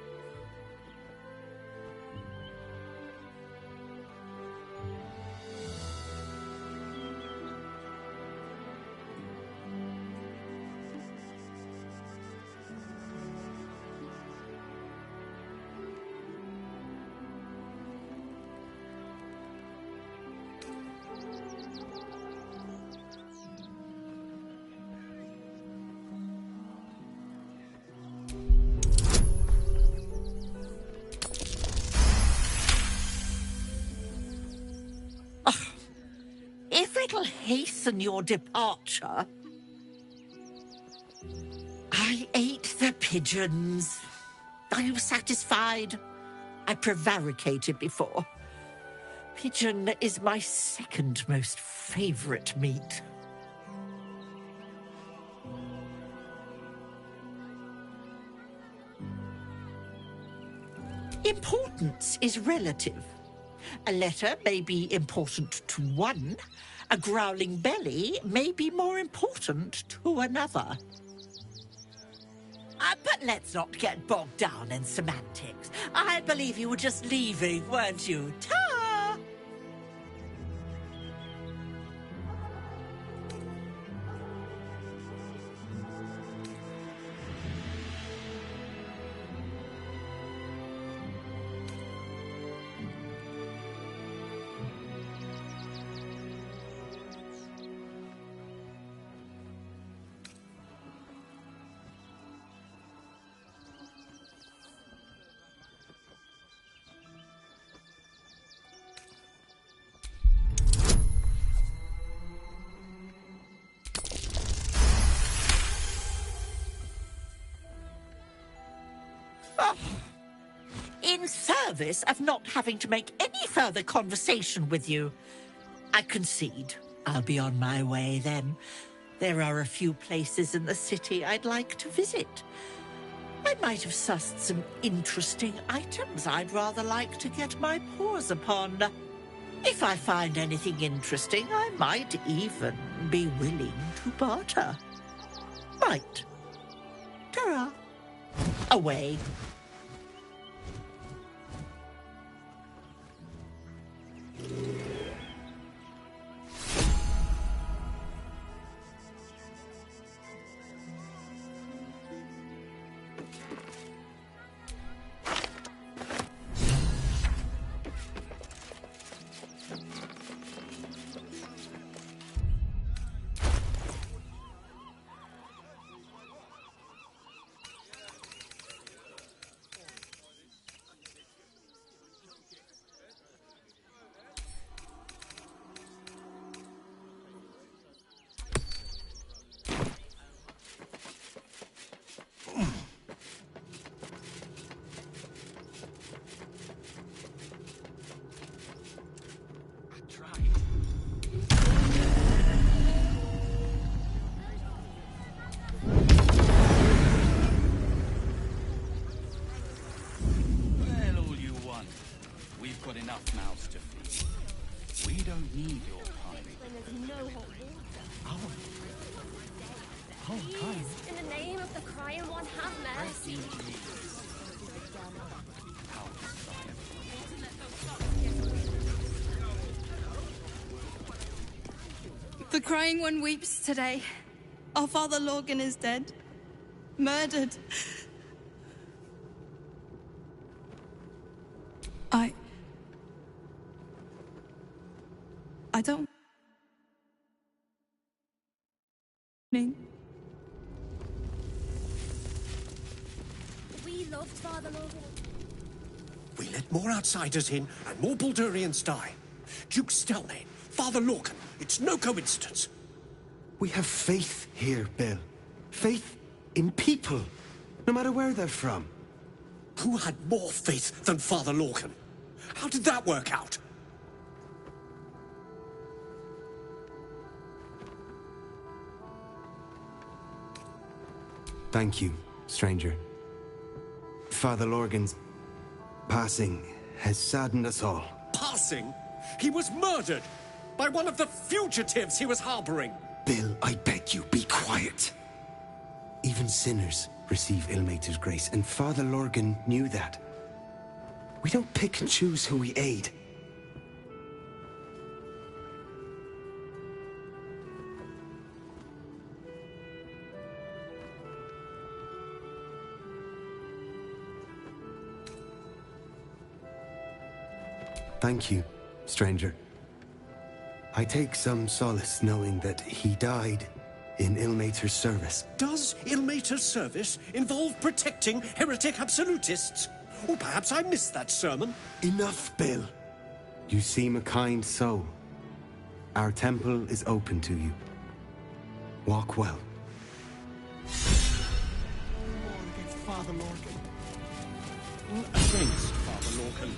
that'll hasten your departure. I ate the pigeons. Are you satisfied? I prevaricated before. Pigeon is my second most favorite meat. Importance is relative. A letter may be important to one. A growling belly may be more important to another. But let's not get bogged down in semantics. I believe you were just leaving, weren't you? Ta! In service of not having to make any further conversation with you, I concede. I'll be on my way then. There are a few places in the city I'd like to visit. I might have sussed some interesting items I'd rather like to get my paws upon. If I find anything interesting, I might even be willing to barter. Might. Ta-ra. Away. The Crying One weeps today. Our father Lorgan is dead. Murdered. I don't... We loved Father Lorgan. We let more outsiders in, and more Baldurians die. Duke Stelmane, Father Lorcan, it's no coincidence. We have faith here, Bill. Faith in people, no matter where they're from. Who had more faith than Father Lorcan? How did that work out? Thank you, stranger. Father Lorgan's passing has saddened us all. Passing? He was murdered by one of the fugitives he was harboring. Bill, I beg you, be quiet. Even sinners receive Ilmater's grace, and Father Lorgan knew that. We don't pick and choose who we aid. Thank you, stranger. I take some solace knowing that he died in Ilmater's service. Does Ilmater's service involve protecting heretic absolutists? Or perhaps I missed that sermon. Enough, Bill. You seem a kind soul. Our temple is open to you. Walk well. War against Father Lorcan. Against Father Lorcan.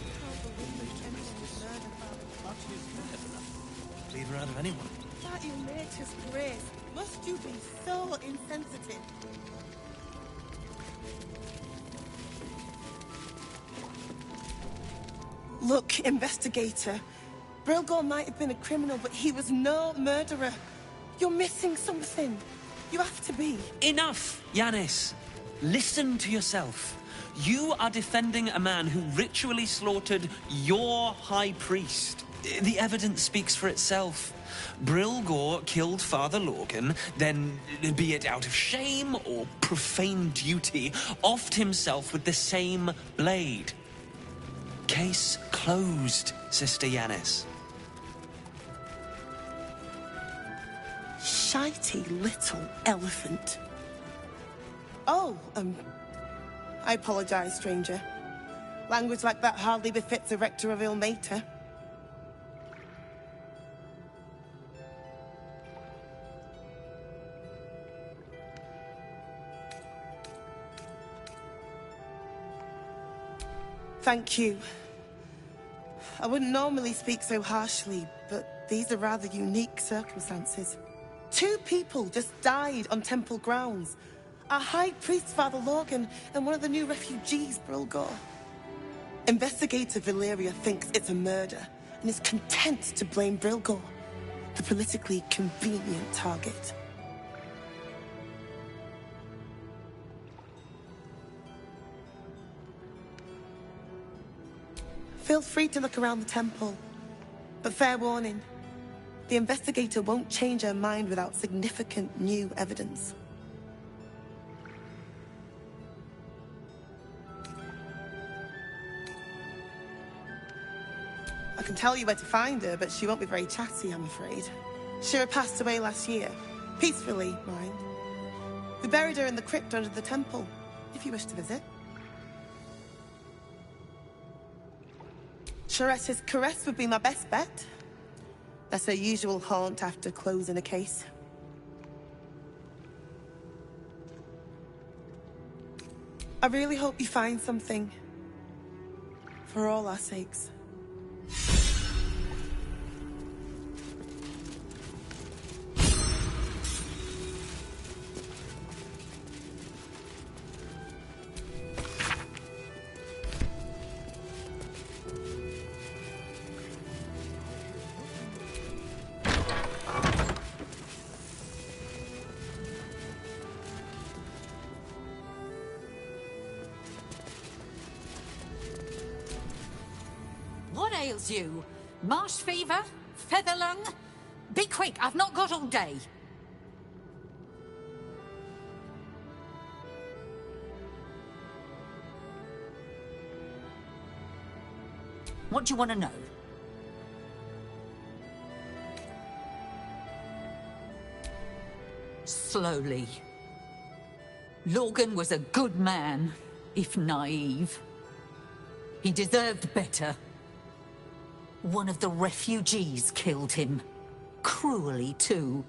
Leave her out of anyone. That Ilmater's grace. Must you be so insensitive? Look, investigator. Brilgor might have been a criminal, but he was no murderer. You're missing something. You have to be. Enough, Yanis. Listen to yourself. You are defending a man who ritually slaughtered your high priest. The evidence speaks for itself. Brilgor killed Father Lorcan, then, be it out of shame or profane duty, offed himself with the same blade. Case closed, Sister Yanis. Shitey little elephant. Oh, I apologize, stranger. Language like that hardly befits a rector of Ilmater. Thank you. I wouldn't normally speak so harshly, but these are rather unique circumstances. 2 people just died on temple grounds. Our High Priest, Father Lorcan, and one of the new refugees, Brilgor. Investigator Valeria thinks it's a murder, and is content to blame Brilgor, the politically convenient target. Feel free to look around the temple, but fair warning, the investigator won't change her mind without significant new evidence. I can tell you where to find her, but she won't be very chatty, I'm afraid. Shira passed away last year. Peacefully, mind. We buried her in the crypt under the temple, if you wish to visit. Shira's caress would be my best bet. That's her usual haunt after closing a case. I really hope you find something. For all our sakes. What ails you? Marsh fever? Feather lung? Be quick, I've not got all day. What do you want to know? Slowly. Lorcan was a good man, if naive. He deserved better. One of the refugees killed him. Cruelly, too.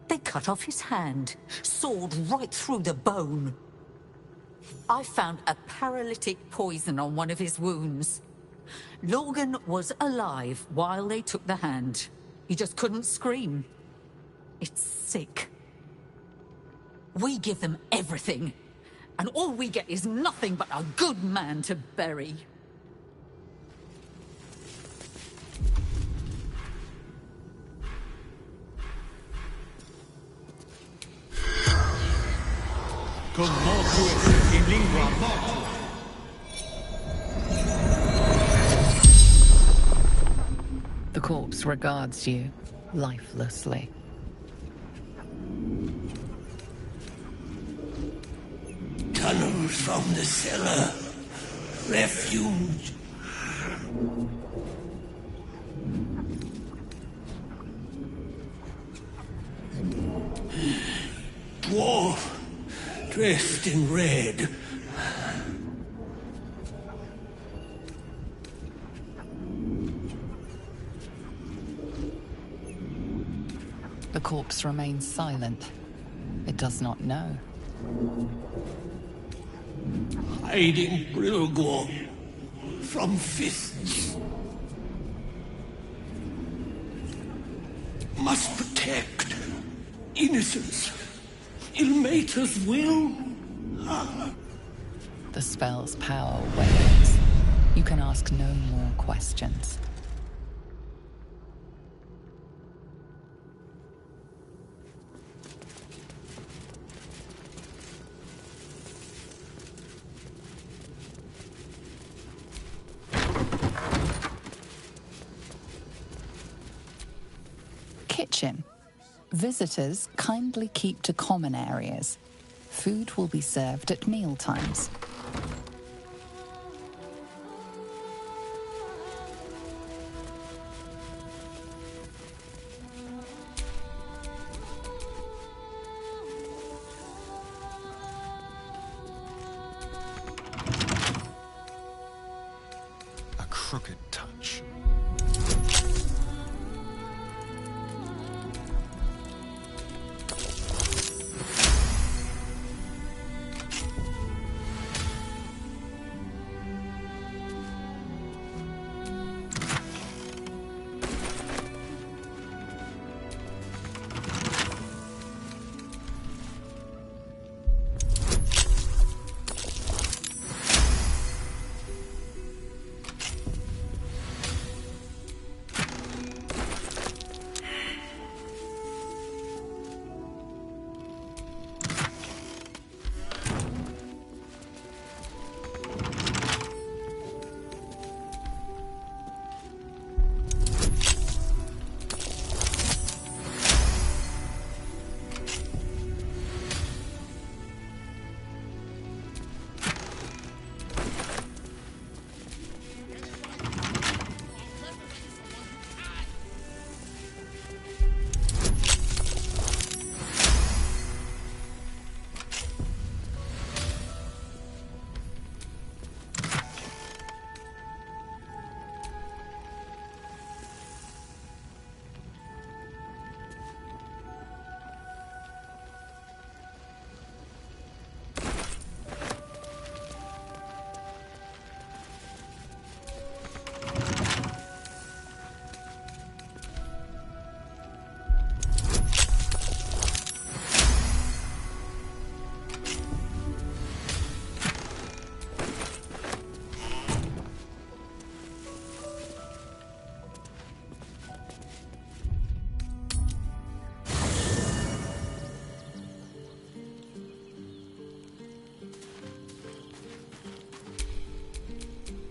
They cut off his hand, sawed right through the bone. I found a paralytic poison on one of his wounds. Lorcan was alive while they took the hand. He just couldn't scream. It's sick. We give them everything, and all we get is nothing but a good man to bury. Cum mortuis in lingua mortua. The corpse regards you lifelessly. Tunnels from the cellar. Refuge. Dwarf. Dressed in red. The corpse remains silent. It does not know. Hiding Grilgor from fists. Must protect innocence. Ilmater's will. The spell's power wanes. You can ask no more questions. Kitchen. Visitors kindly keep to common areas. Food will be served at meal times. A crooked touch.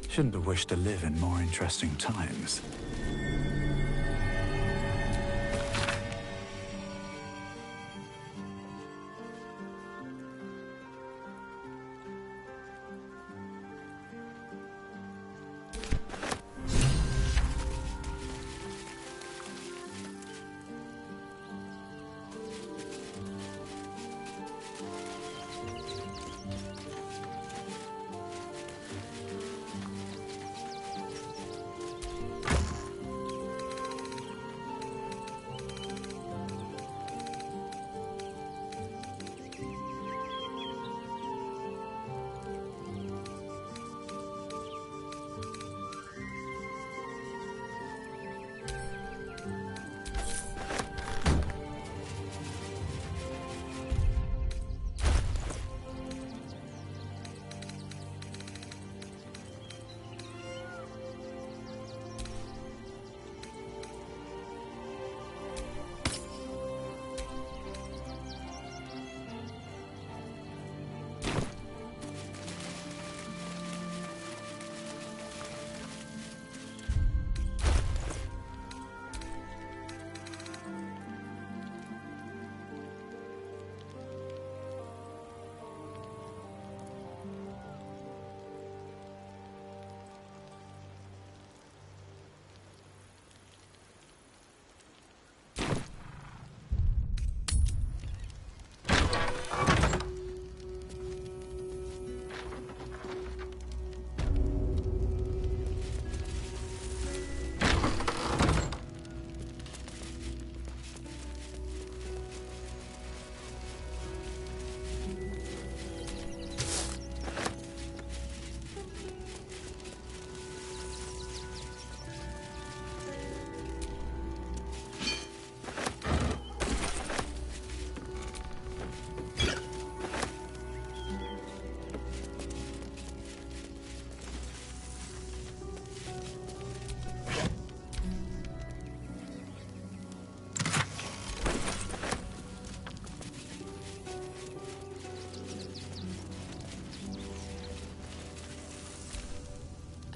Shouldn't have wished to live in more interesting times.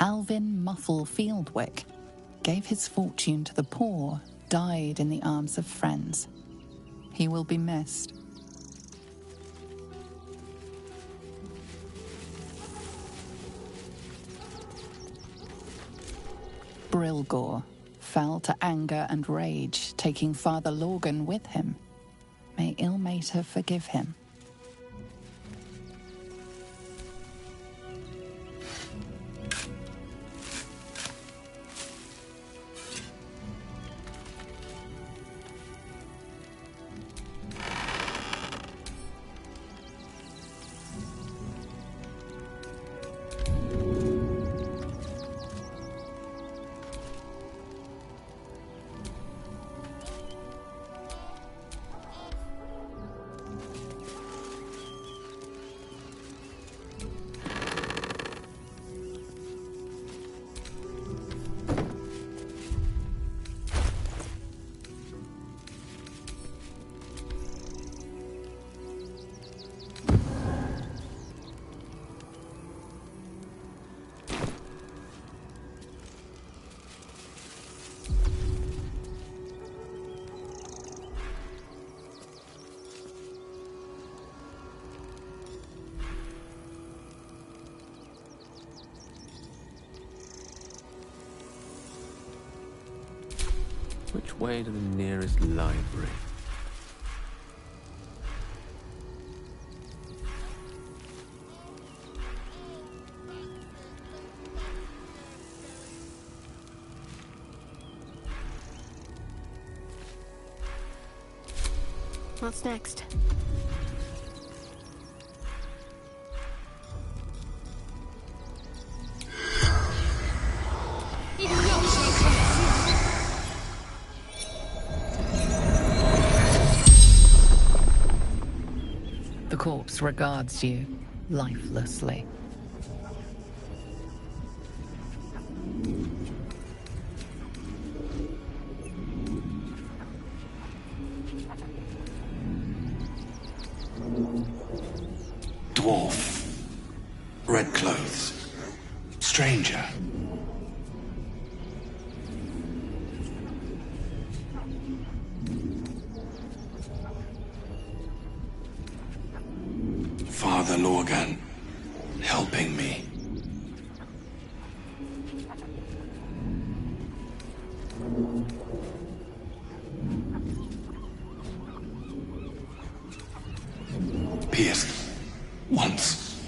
Alvin Muffle Fieldwick gave his fortune to the poor, died in the arms of friends. He will be missed. Brilgor fell to anger and rage, taking Father Lorgan with him. May Ilmater forgive him. Which way to the nearest library? What's next? The corpse regards you lifelessly. Dwarf. Red clothes. Stranger. Father Lorgan, helping me. Pierced. Once.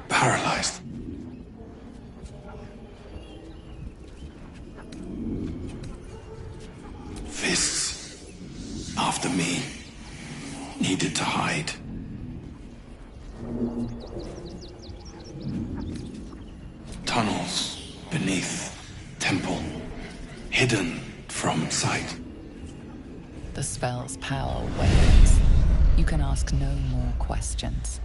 Paralyzed. Fists. After me. Needed to hide. Tunnels beneath temple, hidden from sight. The spell's power wanes. You can ask no more questions.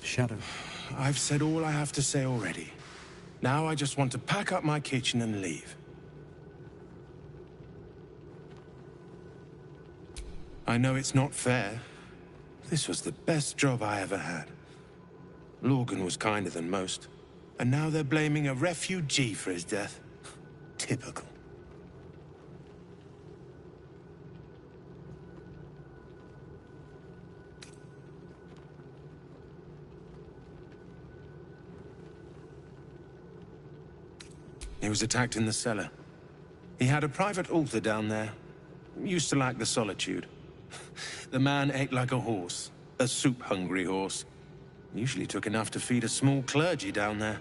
Shadow. I've said all I have to say already. Now I just want to pack up my kitchen and leave. I know it's not fair. This was the best job I ever had. Lorgan was kinder than most. And now they're blaming a refugee for his death. Typical. He was attacked in the cellar. He had a private altar down there. Used to like the solitude. The man ate like a horse. A soup-hungry horse. Usually took enough to feed a small clergy down there.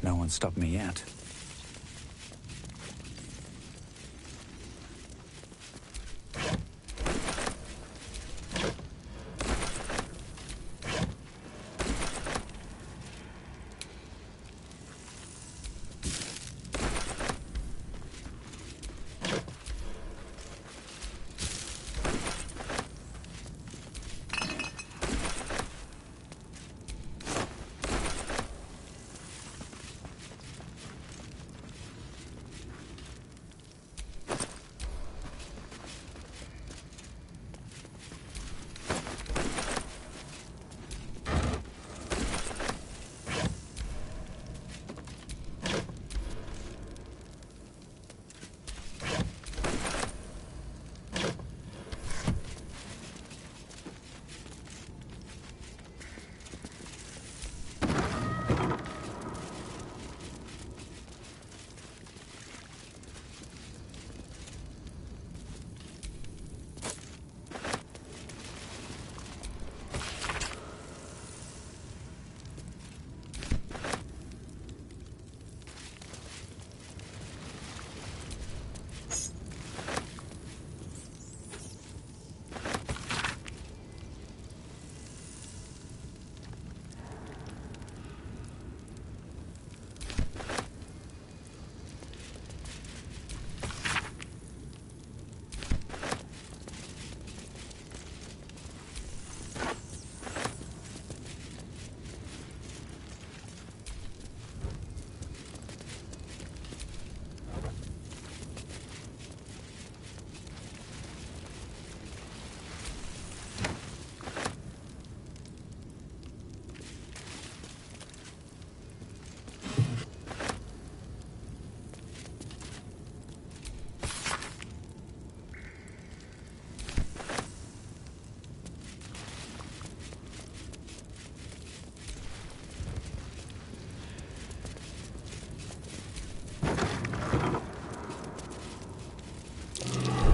No one stopped me yet.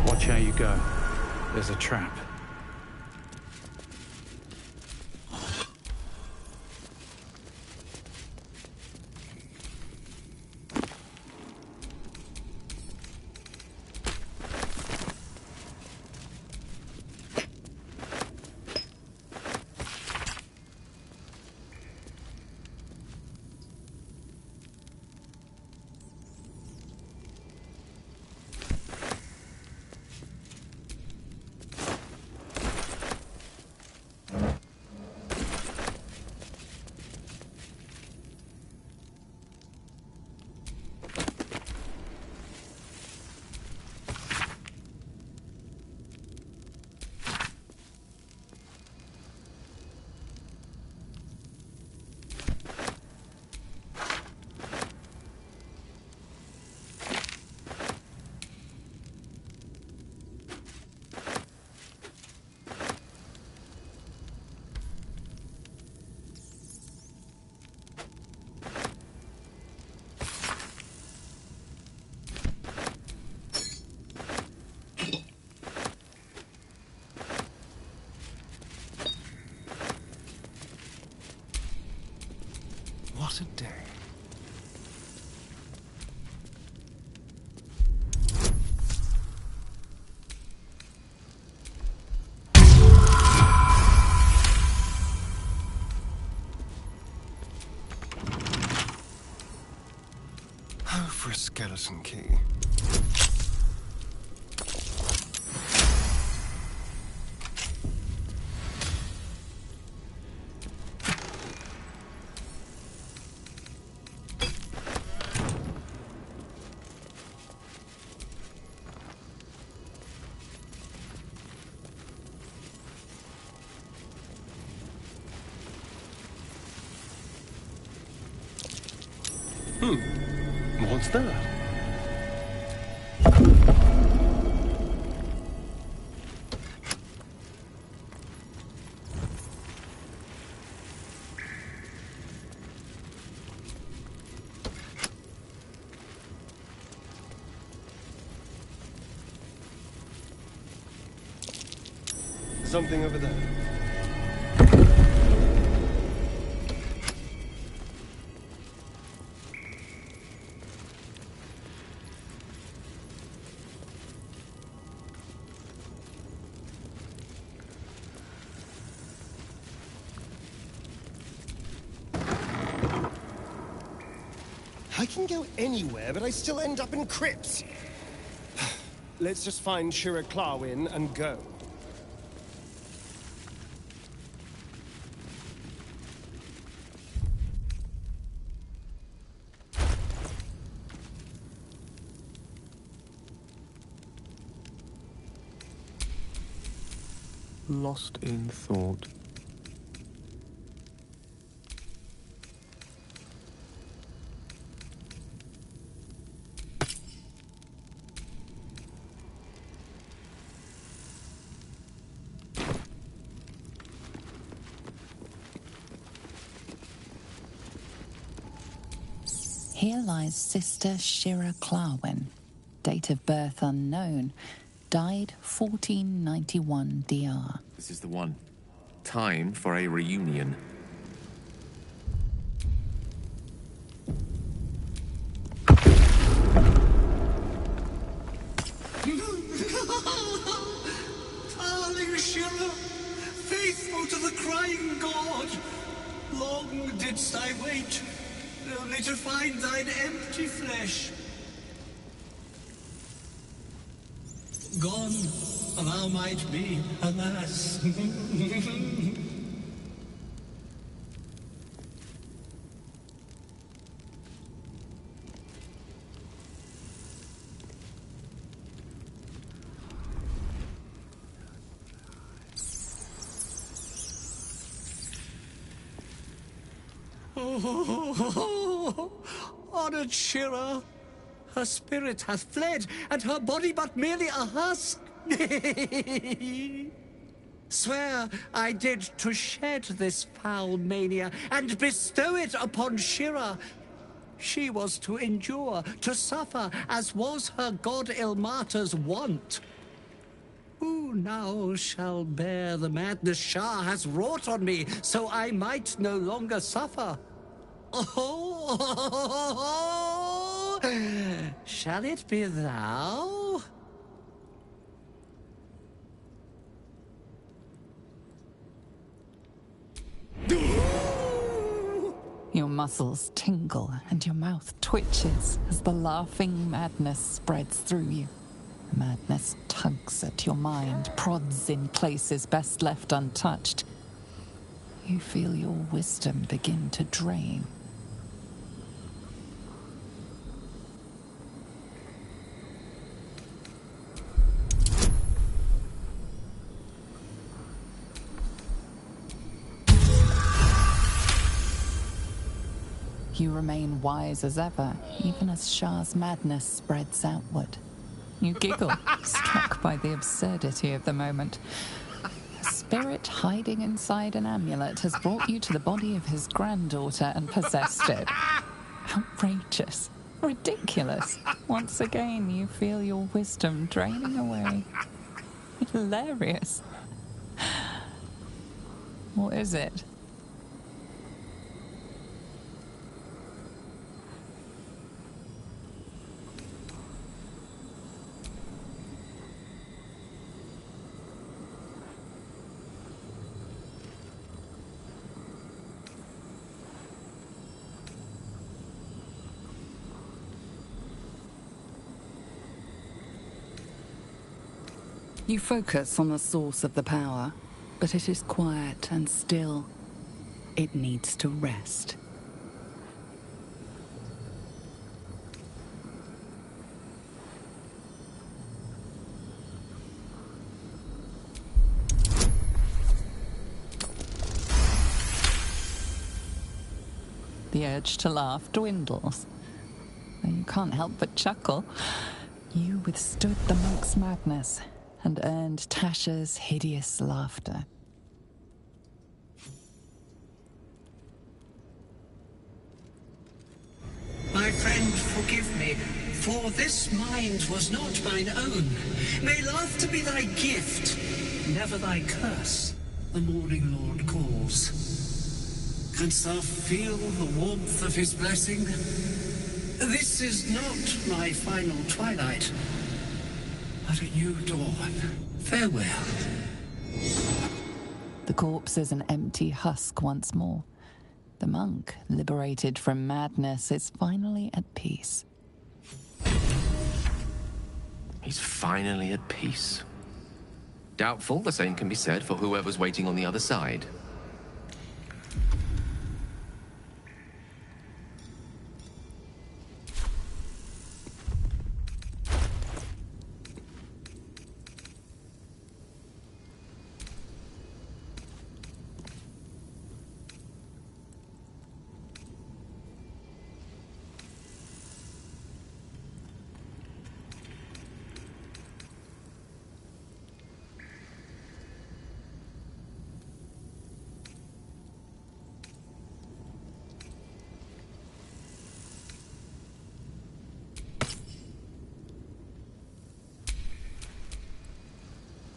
Watch how you go. There's a trap. What a day. Oh, for a skeleton key. What's that? Something over there. I can go anywhere, but I still end up in crypts. Let's just find Shira Clarwin and go. Lost in thought. Here lies Sister Shira Clarwin, date of birth unknown, died 1491 DR. This is the one. Time for a reunion. Darling Shira, faithful to the crying god, long didst I wait, only to find thine empty flesh. Gone, thou might be, alas. Oh, honored Shira, her spirit hath fled, and her body but merely a husk. Swear I did to shed this foul mania, and bestow it upon Shira. She was to endure, to suffer, as was her god Ilmata's wont. Who now shall bear the madness Shah has wrought on me, so I might no longer suffer? Oh, shall it be thou? Your muscles tingle and your mouth twitches as the laughing madness spreads through you. Madness tugs at your mind, prods in places best left untouched. You feel your wisdom begin to drain. You remain wise as ever, even as Shah's madness spreads outward. You giggle, struck by the absurdity of the moment. A spirit hiding inside an amulet has brought you to the body of his granddaughter and possessed it. Outrageous. Ridiculous. Once again, you feel your wisdom draining away. Hilarious. What is it? You focus on the source of the power, but it is quiet and still. It needs to rest. The urge to laugh dwindles. You can't help but chuckle. You withstood the monk's madness and earned Tasha's hideous laughter. My friend, forgive me, for this mind was not mine own. May laughter be thy gift, never thy curse. The morning Lord calls. Canst thou feel the warmth of his blessing? This is not my final twilight, but a new dawn. Farewell. The corpse is an empty husk once more. The monk, liberated from madness, is finally at peace. He's finally at peace. Doubtful the same can be said for whoever's waiting on the other side.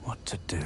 What to do?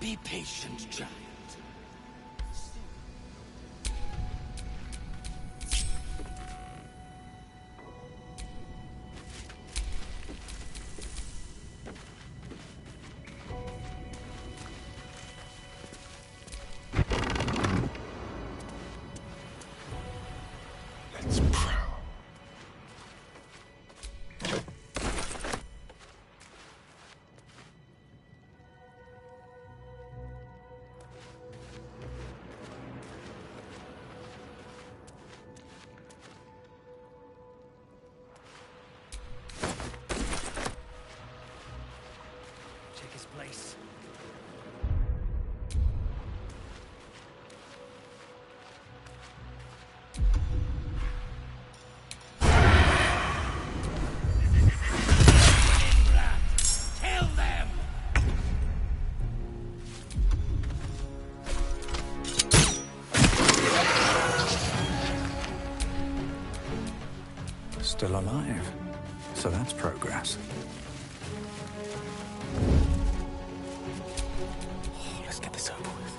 Be patient, giant. Let's prowl. Take his place. Kill them! Still alive. So that's progress. Let's get this over with.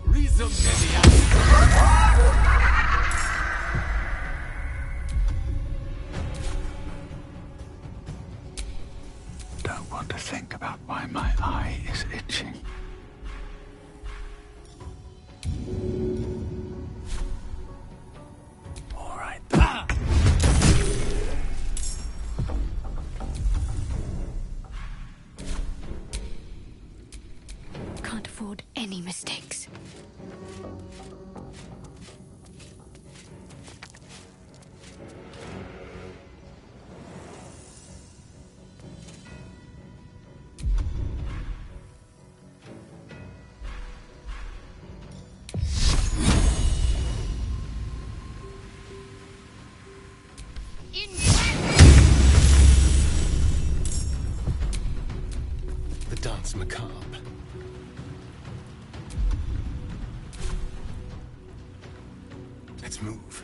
Reason Don't want to think about why my eye is itching. All right. Can't afford any mistakes. The dance macabre. Let's move.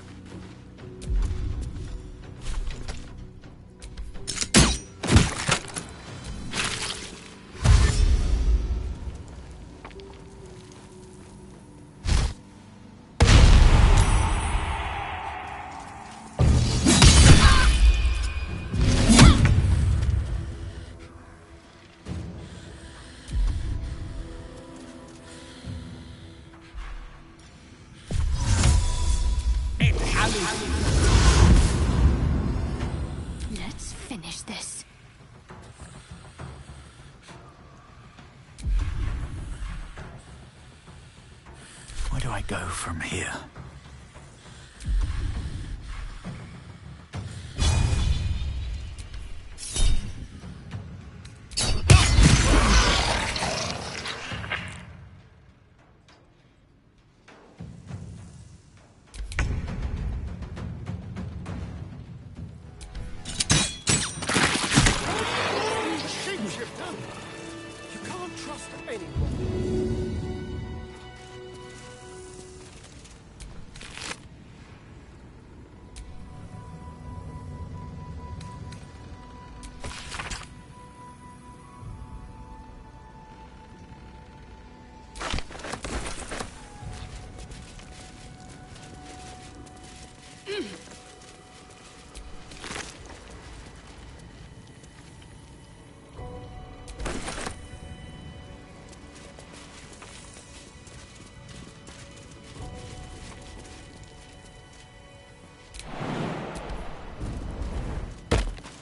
go from here? Shapeshifter! You can't trust anyone.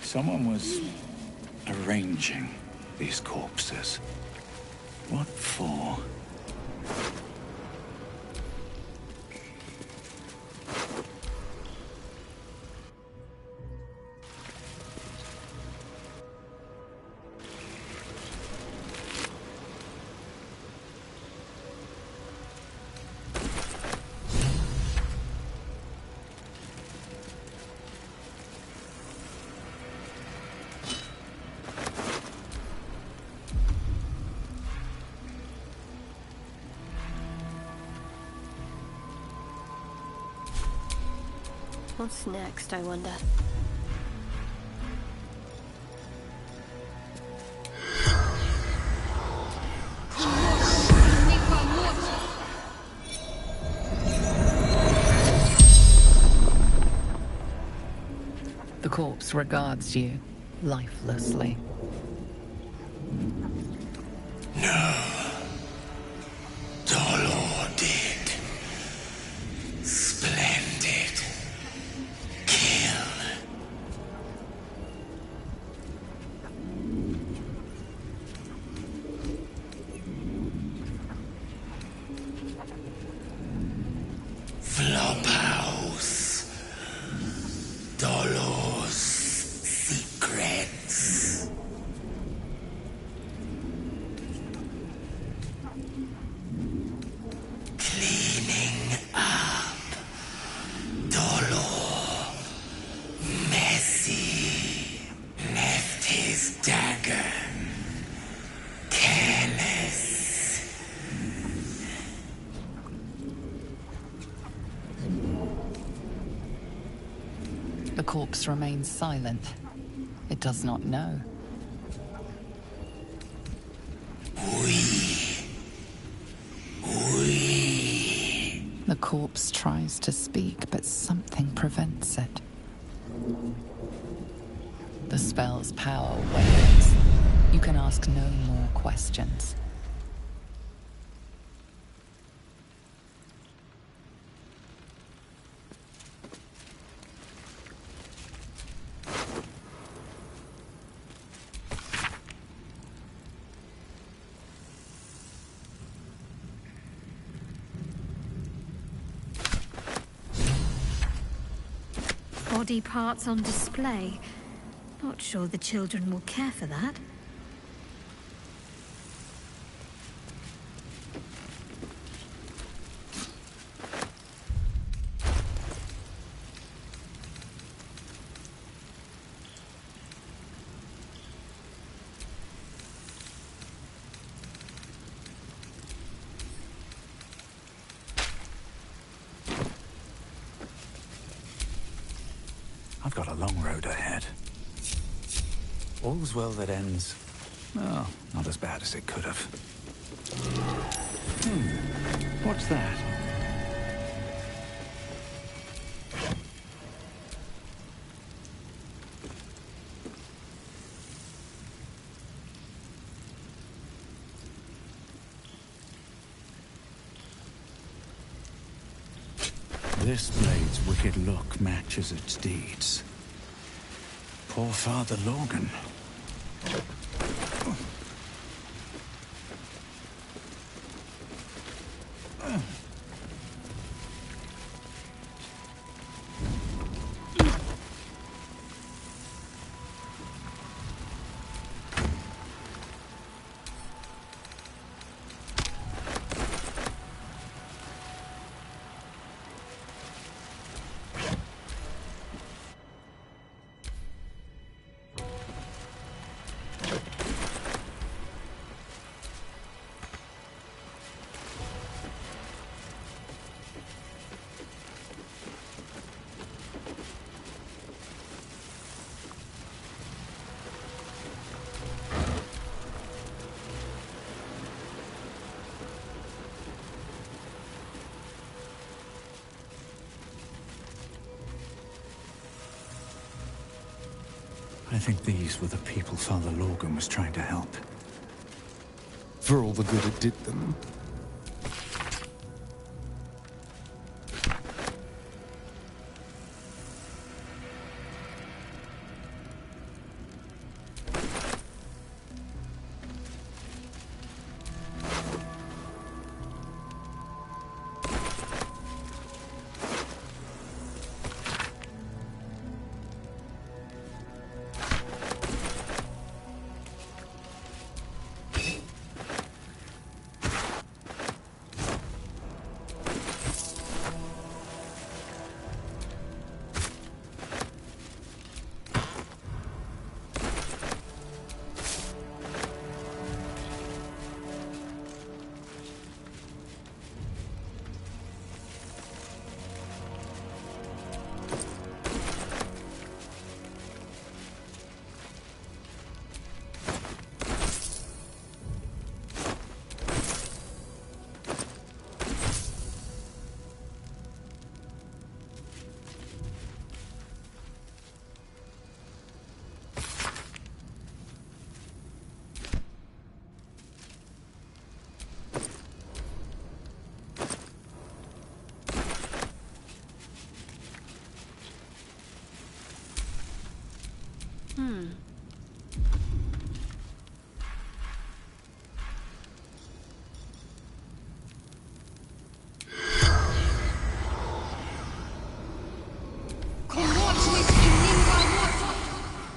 Someone was arranging these corpses. What for? What's next, I wonder? The corpse regards you lifelessly. No. Baldur did. Splendid. Kill. Flophouse. Dolor's secrets. Cleaning up. Dolor. Messy. Left his dagger. Careless. The corpse remains silent. It does not know. The corpse tries to speak, but something prevents it. The spell's power wanes. You can ask no more questions. Body parts on display. Not sure the children will care for that. I've got a long road ahead. All's well that ends. Well, not as bad as it could have. What's that? This blade's wicked look matches its deeds. Poor Father Lorgan. I think these were the people Father Lorgan was trying to help. For all the good it did them.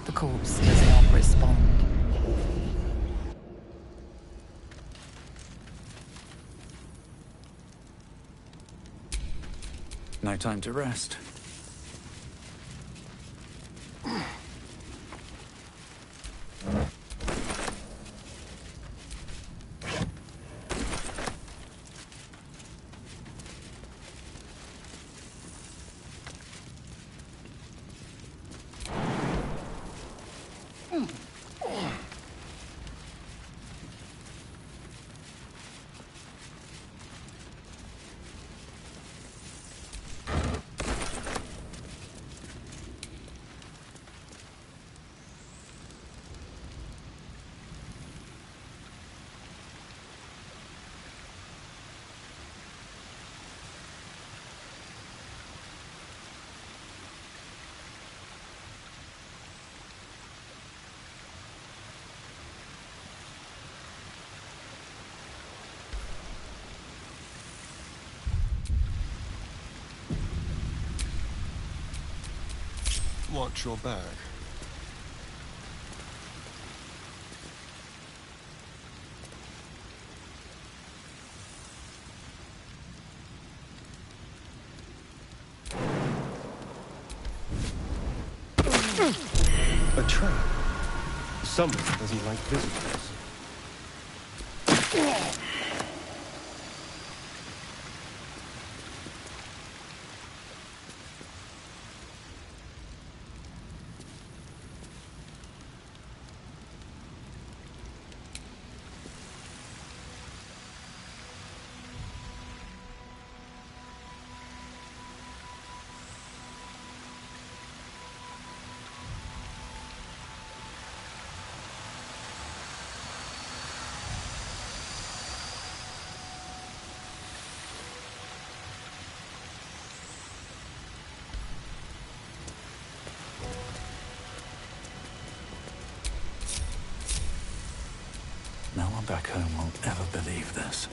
The corpse does not respond. No time to rest. Watch your back. A trap. Someone doesn't like visitors. No one back home will ever believe this.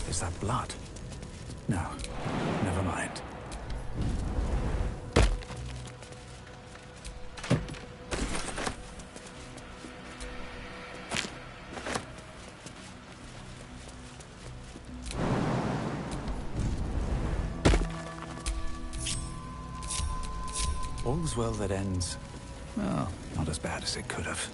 Is that blood? No, never mind. All's well that ends, well, not as bad as it could have.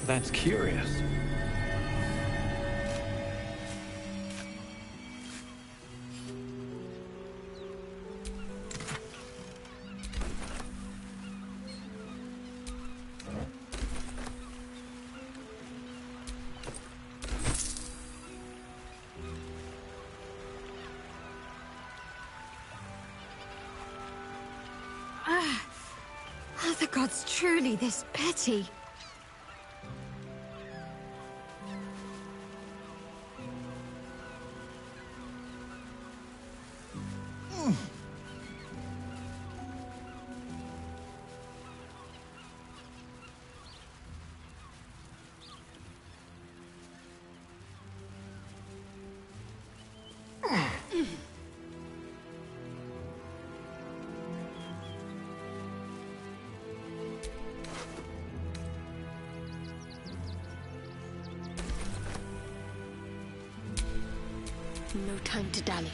That's curious. Are the gods truly this petty? No time to dally.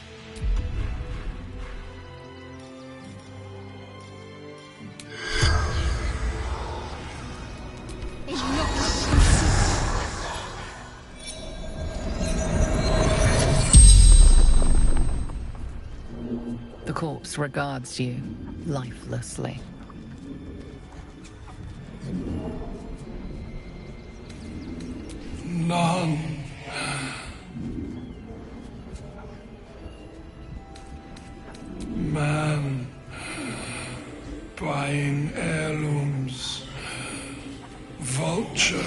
The corpse regards you lifelessly. None. Man buying heirlooms. Vulture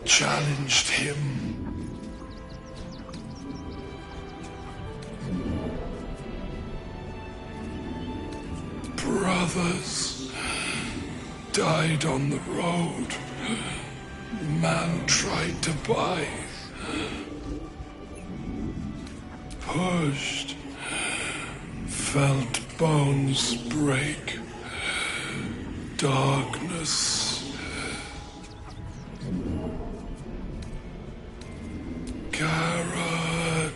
challenged him. Brothers died on the road. Man tried to buy. Pushed. Felt bones break. Darkness. Garrett.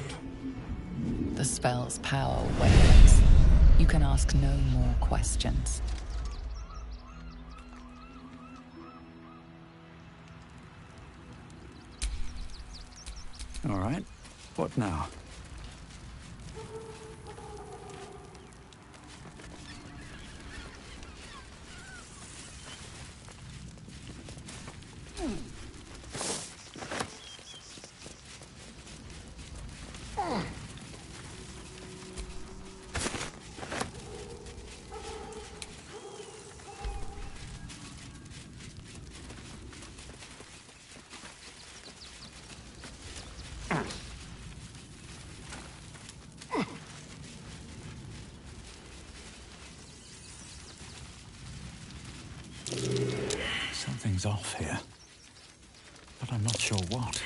The spell's power wanes. You can ask no more questions. All right. What now? Something's off here, but I'm not sure what.